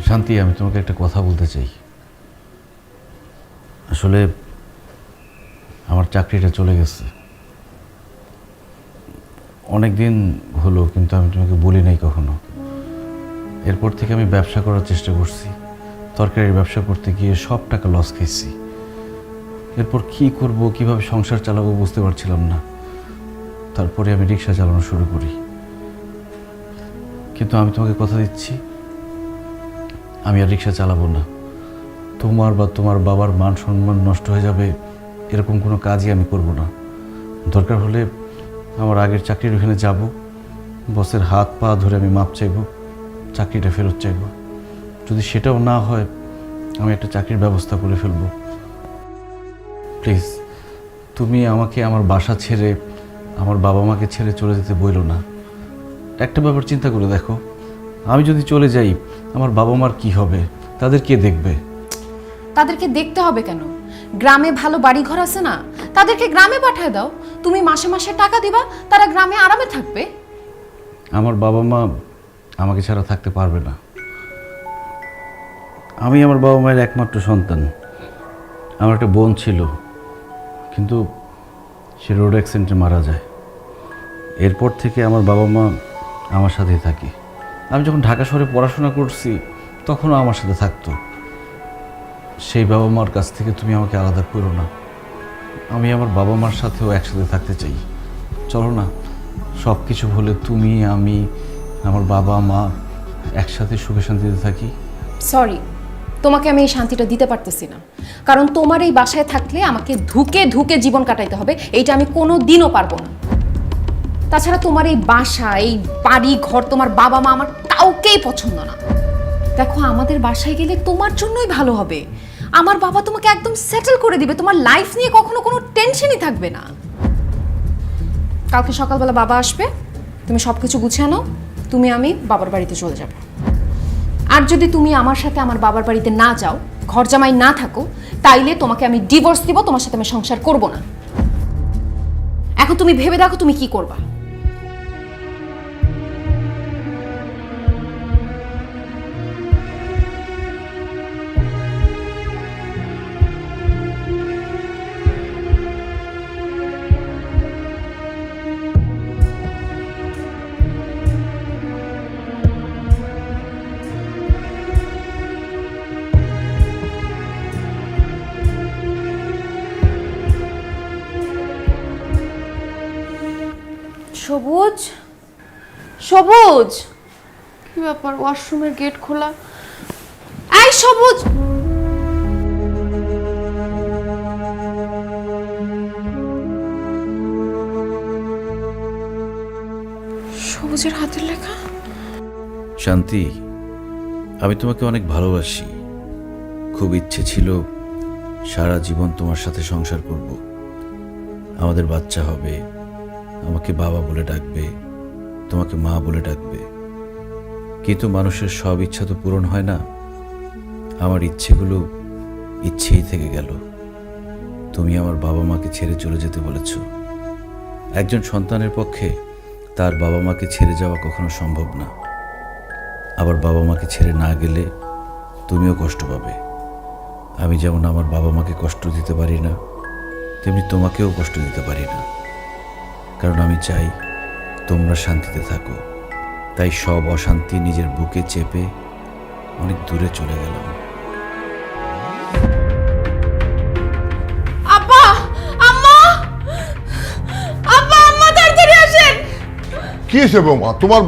শান্তি, আমি তোমাকে একটা কথা বলতে চাই। আসলে আমার চাকরিটা চলে গেছে অনেক দিন হলো, কিন্তু আমি তোমাকে বলি নাই কখনো। এরপর থেকে আমি ব্যবসা করার চেষ্টা করছি, তরকারির ব্যবসা করতে গিয়ে সব টাকা লস খেয়েছি। এরপর কি করব, কিভাবে সংসার চালাবো বুঝতে পারছিলাম না। তারপরে আমি রিক্সা চালানো শুরু করি। কিন্তু আমি তোমাকে কথা দিচ্ছি, আমি আর রিক্সা চালাবো না। তোমার বা তোমার বাবার মান সম্মান নষ্ট হয়ে যাবে এরকম কোনো কাজই আমি করব না। দরকার হলে আমার আগের চাকরির ওখানে যাব, বসের হাত পা ধরে আমি মাপ চাইব, চাকরিটা ফেরত চাইব। যদি সেটাও না হয়, আমি একটা চাকরির ব্যবস্থা করে ফেলব। প্লিজ, তুমি আমাকে আমার বাসা ছেড়ে, আমার বাবা মাকে ছেড়ে চলে যেতে বইলো না। একটা ব্যাপার চিন্তা করে দেখো, আমি যদি চলে যাই আমার বাবা মার কি হবে, তাদের কে দেখবে? তাদেরকে দেখতে হবে কেন? গ্রামে ভালো বাড়িঘর আছে না, তাদেরকে গ্রামে পাঠিয়ে দাও। তুমি মাসে মাসে টাকা দিবা, তারা গ্রামে আরামে থাকবে। আমার বাবা মা আমাকে ছাড়া থাকতে পারবে না। আমি আমার বাবা মায়ের একমাত্র সন্তান। আমার একটা বোন ছিল, কিন্তু সে রোড অ্যাক্সিডেন্টে মারা যায়। এরপর থেকে আমার বাবা মা আমার সাথেই থাকে। আমি যখন ঢাকা শহরে পড়াশোনা করছি তখনও আমার সাথে থাকতো। সেই বাবা মার কাছ থেকে তুমি আমাকে আলাদা করো না। আমি আমার বাবা মার সাথেও একসাথে থাকতে চাই। চলো না, সব কিছু ভুলে তুমি, আমি, আমার বাবা মা একসাথে সুখে শান্তিতে থাকি। সরি, তোমাকে আমি এই শান্তিটা দিতে পারতেছি না, কারণ তোমার এই বাসায় থাকলে আমাকে ধুকে ধুকে জীবন কাটাইতে হবে, এইটা আমি কোনো দিনও পারবো না। তাছাড়া তোমার এই বাসা, এই বাড়ি ঘর, তোমার বাবা মা আমার কাউকেই পছন্দ না। দেখো, আমাদের বাসায় গেলে তোমার জন্যই ভালো হবে। আমার বাবা তোমাকে একদম সেটেল করে দিবে, তোমার লাইফ নিয়ে কখনো কোনো টেনশনই থাকবে না। কালকে সকালবেলা বাবা আসবে, তুমি সব কিছু গুছিয়ে নাও, আমি বাবার বাড়িতে চলে যাব। আর যদি তুমি আমার সাথে আমার বাবার বাড়িতে না যাও, ঘর জামাই না থাকো, তাইলে তোমাকে আমি ডিভোর্স দিব, তোমার সাথে আমি সংসার করব না। এখন তুমি ভেবে দেখো তুমি কি করবা। সবুজ, সবুজ, কি ব্যাপার? ওয়াশরুমের গেট খোলা। এই সবুজ, সবুজের হাতের লেখা। শান্তি, আমি তোমাকে অনেক ভালোবাসি। খুব ইচ্ছে ছিল সারা জীবন তোমার সাথে সংসার করব। আমাদের বাচ্চা হবে, আমাকে বাবা বলে ডাকবে, তোমাকে মা বলে ডাকবে। কিন্তু মানুষের সব ইচ্ছা তো পূরণ হয় না। আমার ইচ্ছেগুলো ইচ্ছেই থেকে গেল। তুমি আমার বাবা মাকে ছেড়ে চলে যেতে বলেছ। একজন সন্তানের পক্ষে তার বাবা মাকে ছেড়ে যাওয়া কখনো সম্ভব না। আবার বাবা মাকে ছেড়ে না গেলে তুমিও কষ্ট পাবে। আমি যেমন আমার বাবা মাকে কষ্ট দিতে পারি না, তেমনি তোমাকেও কষ্ট দিতে পারি না। কারণ আমি চাই তোমরা শান্তিতে থাকো। তাই সব অশান্তি নিজের বুকে চেপে অনেক দূরে চলে গেলাম। আব্বা, আম্মা, আব্বা, আম্মা, তাড়াতাড়ি আসেন। কি হয়েছে বৌমা? তোমার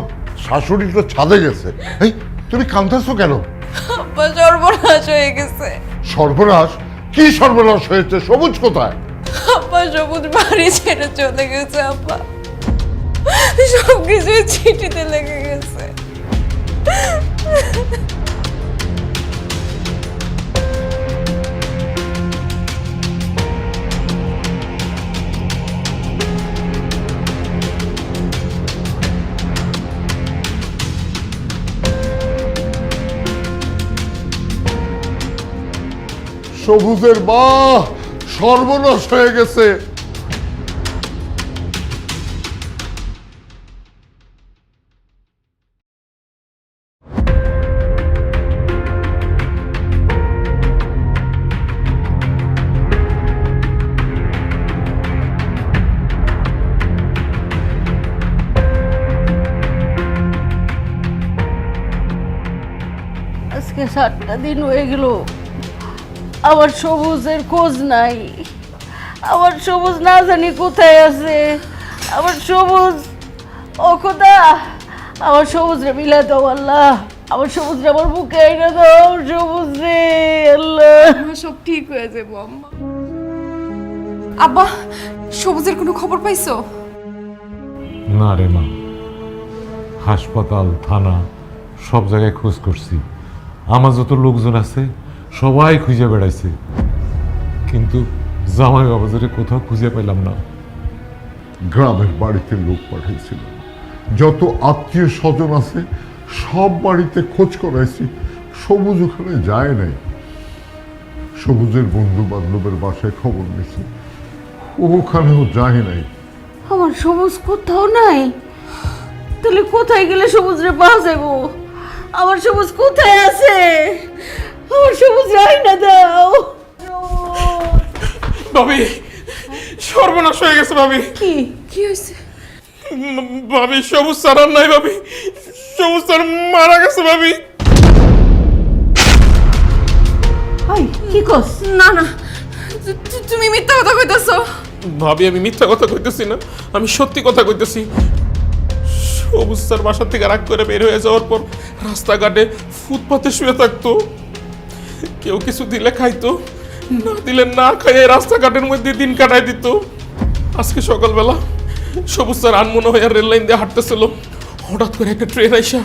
শাশুড়ি তো ছাদে গেছে। এই, তুমি কাঁদতেছো কেন? আব্বা, সর্বনাশ হয়ে গেছে। সর্বনাশ? কি সর্বনাশ হয়েছে? সবুজ কোথায়? আব্বা, সবুজ বাড়ি ছেড়ে চলে গেছে। আব্বা, সবকিছু চিঠিতে লেগে গেছে। সবুজের মা, সর্বনাশ হয়ে গেছে। আজকে 7টা দিন হয়ে গেল, আমার সবুজের খোঁজ নাই। আমার সবুজ না জানি কোথায় আছে। আমার সবুজ, ও খোদা, আমার সবুজ রে মিলা দাও আল্লাহ। আমার সবুজ রে আমার বুকে আইনা দাও। সবুজ রে আল্লাহ। সব ঠিক হয়ে যাবো আম্মা। আব্বা, সবুজের কোনো খবর পাইছো? না রে মা, হাসপাতাল, থানা, সব জায়গায় খোঁজ করছি। আমার যত লোকজন আছে সবাই খুঁজে বেড়াইছে, কিন্তু জামাই বাবাজারে কোথাও খুঁজে পেলাম না। গ্রামের বাড়িতে লোক পাঠিয়েছিল, যত আত্মীয় স্বজন আছে সব বাড়িতে খোঁজ করাইছি, সবুজ ওখানে যায় নাই। সবুজের বন্ধু বান্ধবের বাসায় খবর নিয়েছি, ওখানেও যায় নাই। আমার সবুজ কোথাও নাই। তাহলে কোথায় গেলে সবুজ রে পাওয়া যাবো? আমার সবুজ কোথায় আছে? আমার সবুজ আইনা দাও। ভাবি, সর্বনাশ হয়ে গেছে ভাবি। কি কি হয়েছে? ভাবি, সবুজ সারার নাই ভাবি, সবুজ স্যার মারা গেছে ভাবি। ওই কি কস? না না, তুমি মিথ্যা কথা কইতাছো। ভাবি আমি মিথ্যা কথা কইতেছি না, আমি সত্যি কথা কইতেছি। সবুজ স্যার বাসা থেকে রাগ করে বের হয়ে যাওয়ার পর রাস্তাঘাটে ফুটপাতে শুয়ে থাকতো। কেউ কিছু দিলে খাইতো, না দিলে না খাইয়ে রাস্তাঘাটের মধ্যে দিন কাটাই দিত। আজকে সকালবেলা সবুজ স্যার আনমনে হয়ে রেল লাইন দিয়ে হাঁটতেছিল, হঠাৎ করে একটা ট্রেন আইসা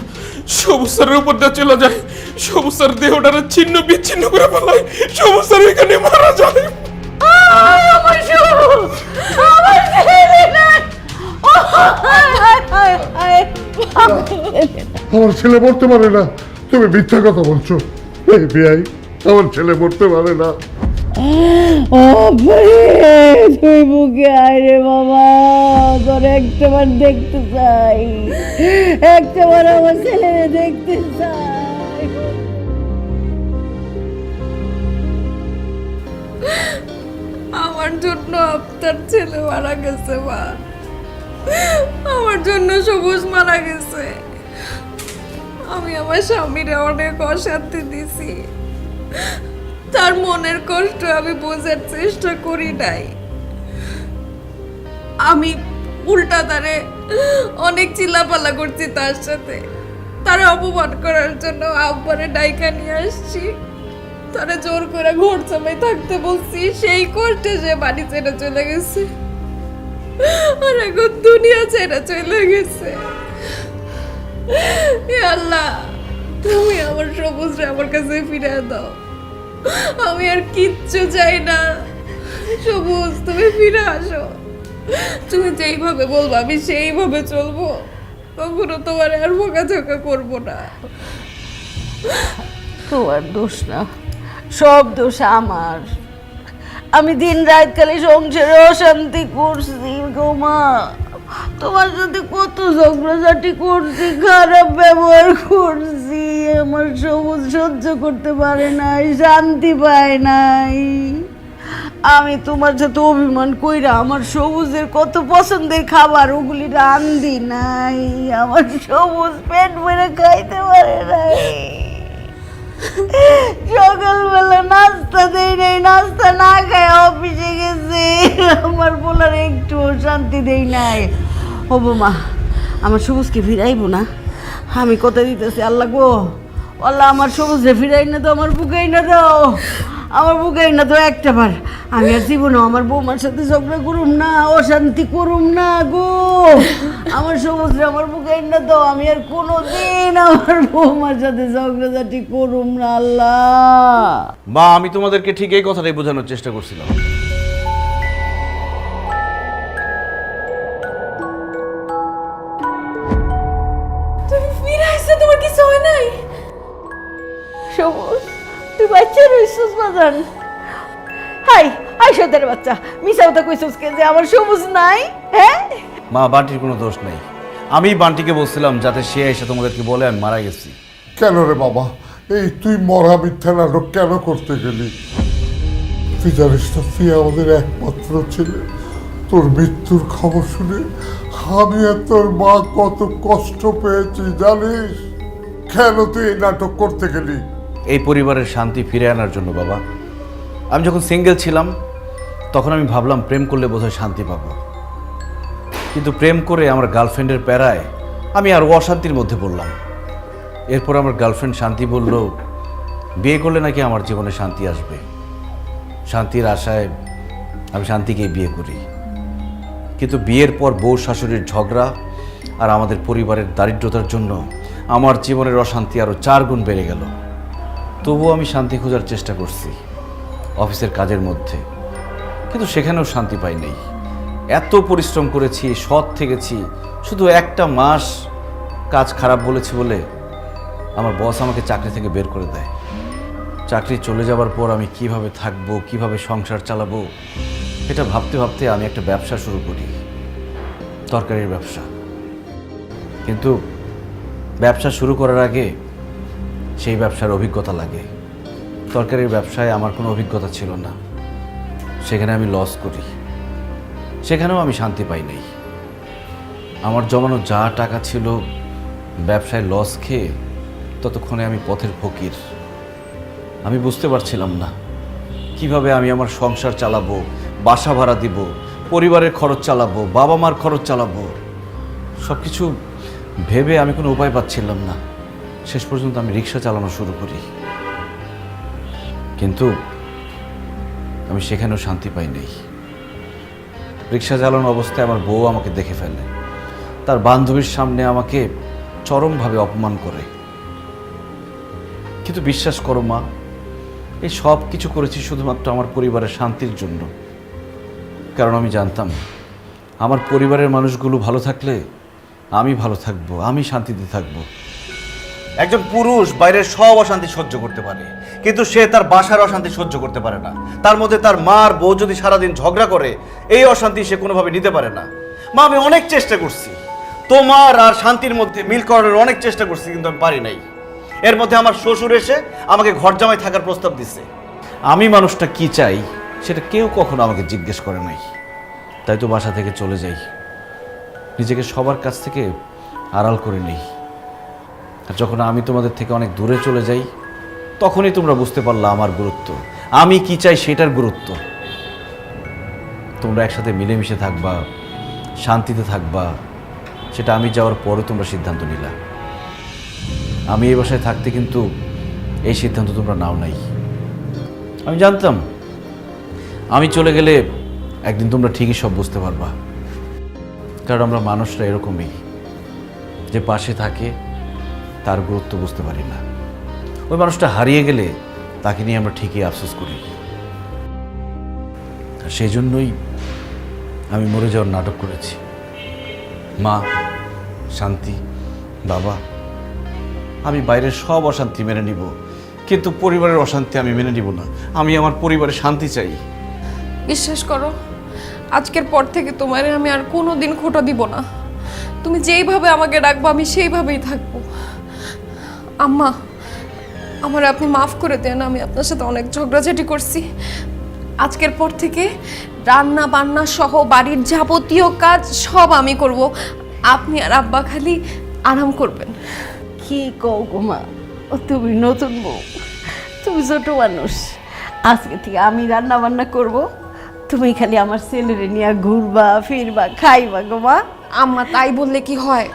সবুজ স্যারের উপর দিয়ে চলে যায়। সবুজ স্যার দেহটারে ছিন্ন বিচ্ছিন্ন করে ফেলায়, সবুজ স্যার এখানে মারা যায়। আমার সবুজ, আমার ছেলেটা। আমার ছেলে মরতে পারে না, তুমি মিথ্যা কথা বলছো। এই বিয়াই, আমার ছেলে মরতে পারে না। তুই বুকে আয় রে বাবা, তোর একটাবার দেখতে চাই, একটাবার আমার ছেলেরে দেখতে চাই। আমার জন্য আপনার ছেলে মারা গেছে মা, আমার জন্য সবুজ মারা গেছে। আমি আমার স্বামীরে অনেক অশান্তি দিছি, তার মনের কষ্ট আমি বোঝার চেষ্টা করি নাই। আমি উল্টা তারে অনেক চিল্লাপাল্লা করছি তার সাথে, তারা অপমান করার জন্য আব্বারে ডাইকা নিয়ে আসছি, তারা জোর করে ঘর জামাই থাকতে বলছি। সেই কষ্টে সে বাড়ি ছেড়ে চলে গেছে, আর এখন দুনিয়া ছেড়ে চলে গেছে। হে আল্লাহ, তুমি আমার সবুজরে আমার কাছে ফিরে দাও, আমি আর কিচ্ছু চাই না। সবুজ তুমি ফিরে আসো, তুমি যেইভাবে বলবো আমি সেইভাবে চলবো, কখনো তোমার আর বকাঝকা করবো না। তোমার দোষ না, সব দোষ আমার। আমি দিন রাত খালি সংসারে অশান্তি করছি গো মা। তোমার সাথে কত ঝগড়াঝাটি করছি, খারাপ ব্যবহার করছি, আমার সবুজ সহ্য করতে পারে নাই, শান্তি পায় নাই। আমি তোমার সাথে অভিমান কইরা আমার সবুজের কত পছন্দের খাবার ওগুলি রান্ধি নাই, আমার সবুজ পেট ভরে খাইতে পারে নাই। সকালবেলা নাস্তা দেই নাই, নাস্তা না খায় অফিসে গেছে, আমার বলার একটু শান্তি দেই নাই। ও মা, আমার সবুজকে ফিরাইবো না, আমি কথা দিতেছি। আল্লাহ গো আল্লাহ, আমার সবুজে ফিরাই না তো, আমার বুকাই না দাও, আমার বুকাই না তো একটাবার। আমি আর জীবনে আমার বৌমার সাথে ঝগড়া করুম না, অশান্তি করুম না গো। আমার সবুজরে আমার বুকাই না দাও, আমি আর কোনোদিন আমার বৌমার সাথে ঝগড়াঝাটি করুম না। আল্লাহ মা, আমি তোমাদেরকে ঠিক এই কথাটাই বোঝানোর চেষ্টা করছিলাম। তুমি ফিরে আসছো, তোমার কিছু হয় নাই? সবুজ, তুই বাচ্চা রইছিস বাজান? হাই হাই সদের বাচ্চা, মিশা কথা কইছিস কে যে আমার সবুজ নাই? হ্যাঁ মা, বান্টির কোনো দোষ নেই। আমি বান্টিকে বলছিলাম যাতে সে এসে তোমাদেরকে বলে আমি মারা গেছি। কেন রে বাবা, এই তুই মরা মিথ্যা নাটক কেন করতে গেলি? তুই জানিস না, তুই আমাদের একমাত্র ছেলে। তোর মৃত্যুর খবর শুনে আমি আর তোর মা কত কষ্ট পেয়েছি জানিস? কেন তুই এই নাটক করতে গেলি? এই পরিবারের শান্তি ফিরে আনার জন্য বাবা। আমি যখন সিঙ্গেল ছিলাম তখন আমি ভাবলাম প্রেম করলে বোধহয় শান্তি পাবো, কিন্তু প্রেম করে আমার গার্লফ্রেন্ডের প্যারায় আমি আরও অশান্তির মধ্যে পড়লাম। এরপর আমার গার্লফ্রেন্ড শান্তি বলল বিয়ে করলে নাকি আমার জীবনে শান্তি আসবে। শান্তির আশায় আমি শান্তিকেই বিয়ে করি, কিন্তু বিয়ের পর বউ শাশুড়ির ঝগড়া আর আমাদের পরিবারের দারিদ্রতার জন্য আমার জীবনের অশান্তি আরও 4 গুণ বেড়ে গেল। তবুও আমি শান্তি খোঁজার চেষ্টা করছি অফিসের কাজের মধ্যে, কিন্তু সেখানেও শান্তি পাই নাই। এত পরিশ্রম করেছি, সৎ থেকেছি, শুধু একটা মাস কাজ খারাপ বলেছি বলে আমার বস আমাকে চাকরি থেকে বের করে দেয়। চাকরি চলে যাওয়ার পর আমি কিভাবে থাকবো, কিভাবে সংসার চালাবো, এটা ভাবতে ভাবতে আমি একটা ব্যবসা শুরু করি, তরকারির ব্যবসা। কিন্তু ব্যবসা শুরু করার আগে সেই ব্যবসার অভিজ্ঞতা লাগে। তরকারির ব্যবসায় আমার কোনো অভিজ্ঞতা ছিল না, সেখানে আমি লস করি, সেখানেও আমি শান্তি পাই নাই। আমার জমানো যা টাকা ছিল ব্যবসায় লস খেয়ে ততক্ষণে আমি পথের ফকির। আমি বুঝতে পারছিলাম না কিভাবে আমি আমার সংসার চালাবো, বাসা ভাড়া দিব, পরিবারের খরচ চালাবো, বাবা মার খরচ চালাবো। সব কিছু ভেবে আমি কোনো উপায় পাচ্ছিলাম না। শেষ পর্যন্ত আমি রিক্সা চালানো শুরু করি, কিন্তু আমি সেখানেও শান্তি পাই নাই। রিক্সা চালানো অবস্থায় আমার বউ আমাকে দেখে ফেলে, তার বান্ধবীর সামনে আমাকে চরমভাবে অপমান করে। কিন্তু বিশ্বাস করো মা, এই সব কিছু করেছি শুধুমাত্র আমার পরিবারের শান্তির জন্য। কারণ আমি জানতাম আমার পরিবারের মানুষগুলো ভালো থাকলে আমি ভালো থাকবো, আমি শান্তিতে থাকবো। একজন পুরুষ বাইরের সব অশান্তি সহ্য করতে পারে, কিন্তু সে তার বাসার অশান্তি সহ্য করতে পারে না। তার মধ্যে তার মা আর বউ যদি সারাদিন ঝগড়া করে, এই অশান্তি সে কোনোভাবে নিতে পারে না। মা, আমি অনেক চেষ্টা করছি তোমার আর শান্তির মধ্যে মিল করার, অনেক চেষ্টা করছি, কিন্তু আমি পারি নাই। এর মধ্যে আমার শ্বশুর এসে আমাকে ঘর জামাই থাকার প্রস্তাব দিছে। আমি মানুষটা কি চাই সেটা কেউ কখনো আমাকে জিজ্ঞেস করে নাই। তাই তো বাসা থেকে চলে যাই, নিজেকে সবার কাছ থেকে আড়াল করে নেই। আর যখন আমি তোমাদের থেকে অনেক দূরে চলে যাই, তখনই তোমরা বুঝতে পারলা আমার গুরুত্ব, আমি কি চাই সেটার গুরুত্ব। তোমরা একসাথে মিলেমিশে থাকবা, শান্তিতে থাকবা, সেটা আমি যাওয়ার পরে তোমরা সিদ্ধান্ত নিলা। আমি এই বাসায় থাকতে কিন্তু এই সিদ্ধান্ত তোমরা নাও নাই। আমি জানতাম আমি চলে গেলে একদিন তোমরা ঠিকই সব বুঝতে পারবা। কারণ আমরা মানুষরা এরকমই, যে পাশে থাকে তার গুরুত্ব বুঝতে পারি না। ওই মানুষটা হারিয়ে গেলে তাকে নিয়ে আমরা ঠিকই আফসোস করি। আর সেই জন্যই আমি মরে যাওয়ার নাটক করেছি। মা, শান্তি, বাবা, আমি বাইরের সব অশান্তি মেনে নিব, কিন্তু পরিবারের অশান্তি আমি মেনে নিব না। আমি আমার পরিবারের শান্তি চাই। বিশ্বাস করো, আজকের পর থেকে তোমারে আমি আর কোনো দিন খোঁটা দিব না। তুমি যেইভাবে আমাকে ডাকবো আমি সেইভাবেই থাকবো। আম্মা, আমার আপনি মাফ করে দেন, আমি আপনার সাথে অনেক ঝগড়াঝাটি করছি। আজকের পর থেকে রান্না বান্না সহ বাড়ির যাবতীয় কাজ সব আমি করব, আপনি আর আব্বা খালি আরাম করবেন। কি কও গো মা, ও তুমি নতুন বউ, তুমি ছোট মানুষ। আজকে থেকে আমি রান্না বান্না করব, তুমি খালি আমার ছেলেরে নিয়ে ঘুরবা ফিরবা খাইবা গো মা। আম্মা, তাই বললে কি হয়?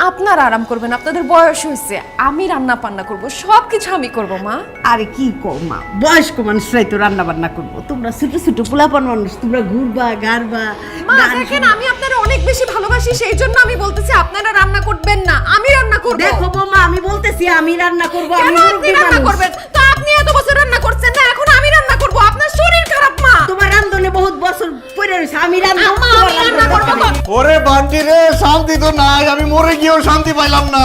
আপনার আরাম করবেন, আপনাদের বয়স হয়েছে, আমি রান্না বান্না করব, সব কিছু আমি করব মা। আরে কি কও মা, বয়স্ক মানুষরাই তো রান্না বান্না করবো, তোমরা ছোট ছোট পোলাপান মানুষ, তোমরা ঘুরবা গারবা। মা দেখেন, আমি আপনারা অনেক বেশি ভালোবাসি, সেই জন্য আমি বলতেছি আপনারা রান্না করবেন না, আমি রান্না করব। দেখো বৌমা, আমি বলতেছি আমি রান্না করবো। কেন আপনি রান্না করবেন? তো আপনি এত বছর রান্না করছেন না, এখন আমি রান্না করব। আপনার শরীর খারাপ মা। তোমার রান্ধনে বহুত বছর পরে রয়েছে, আমি রান্না করব। ওরে বান্টি রে, শান্তি তো নাই, আমি মরে গিয়েও শান্তি পাইলাম না।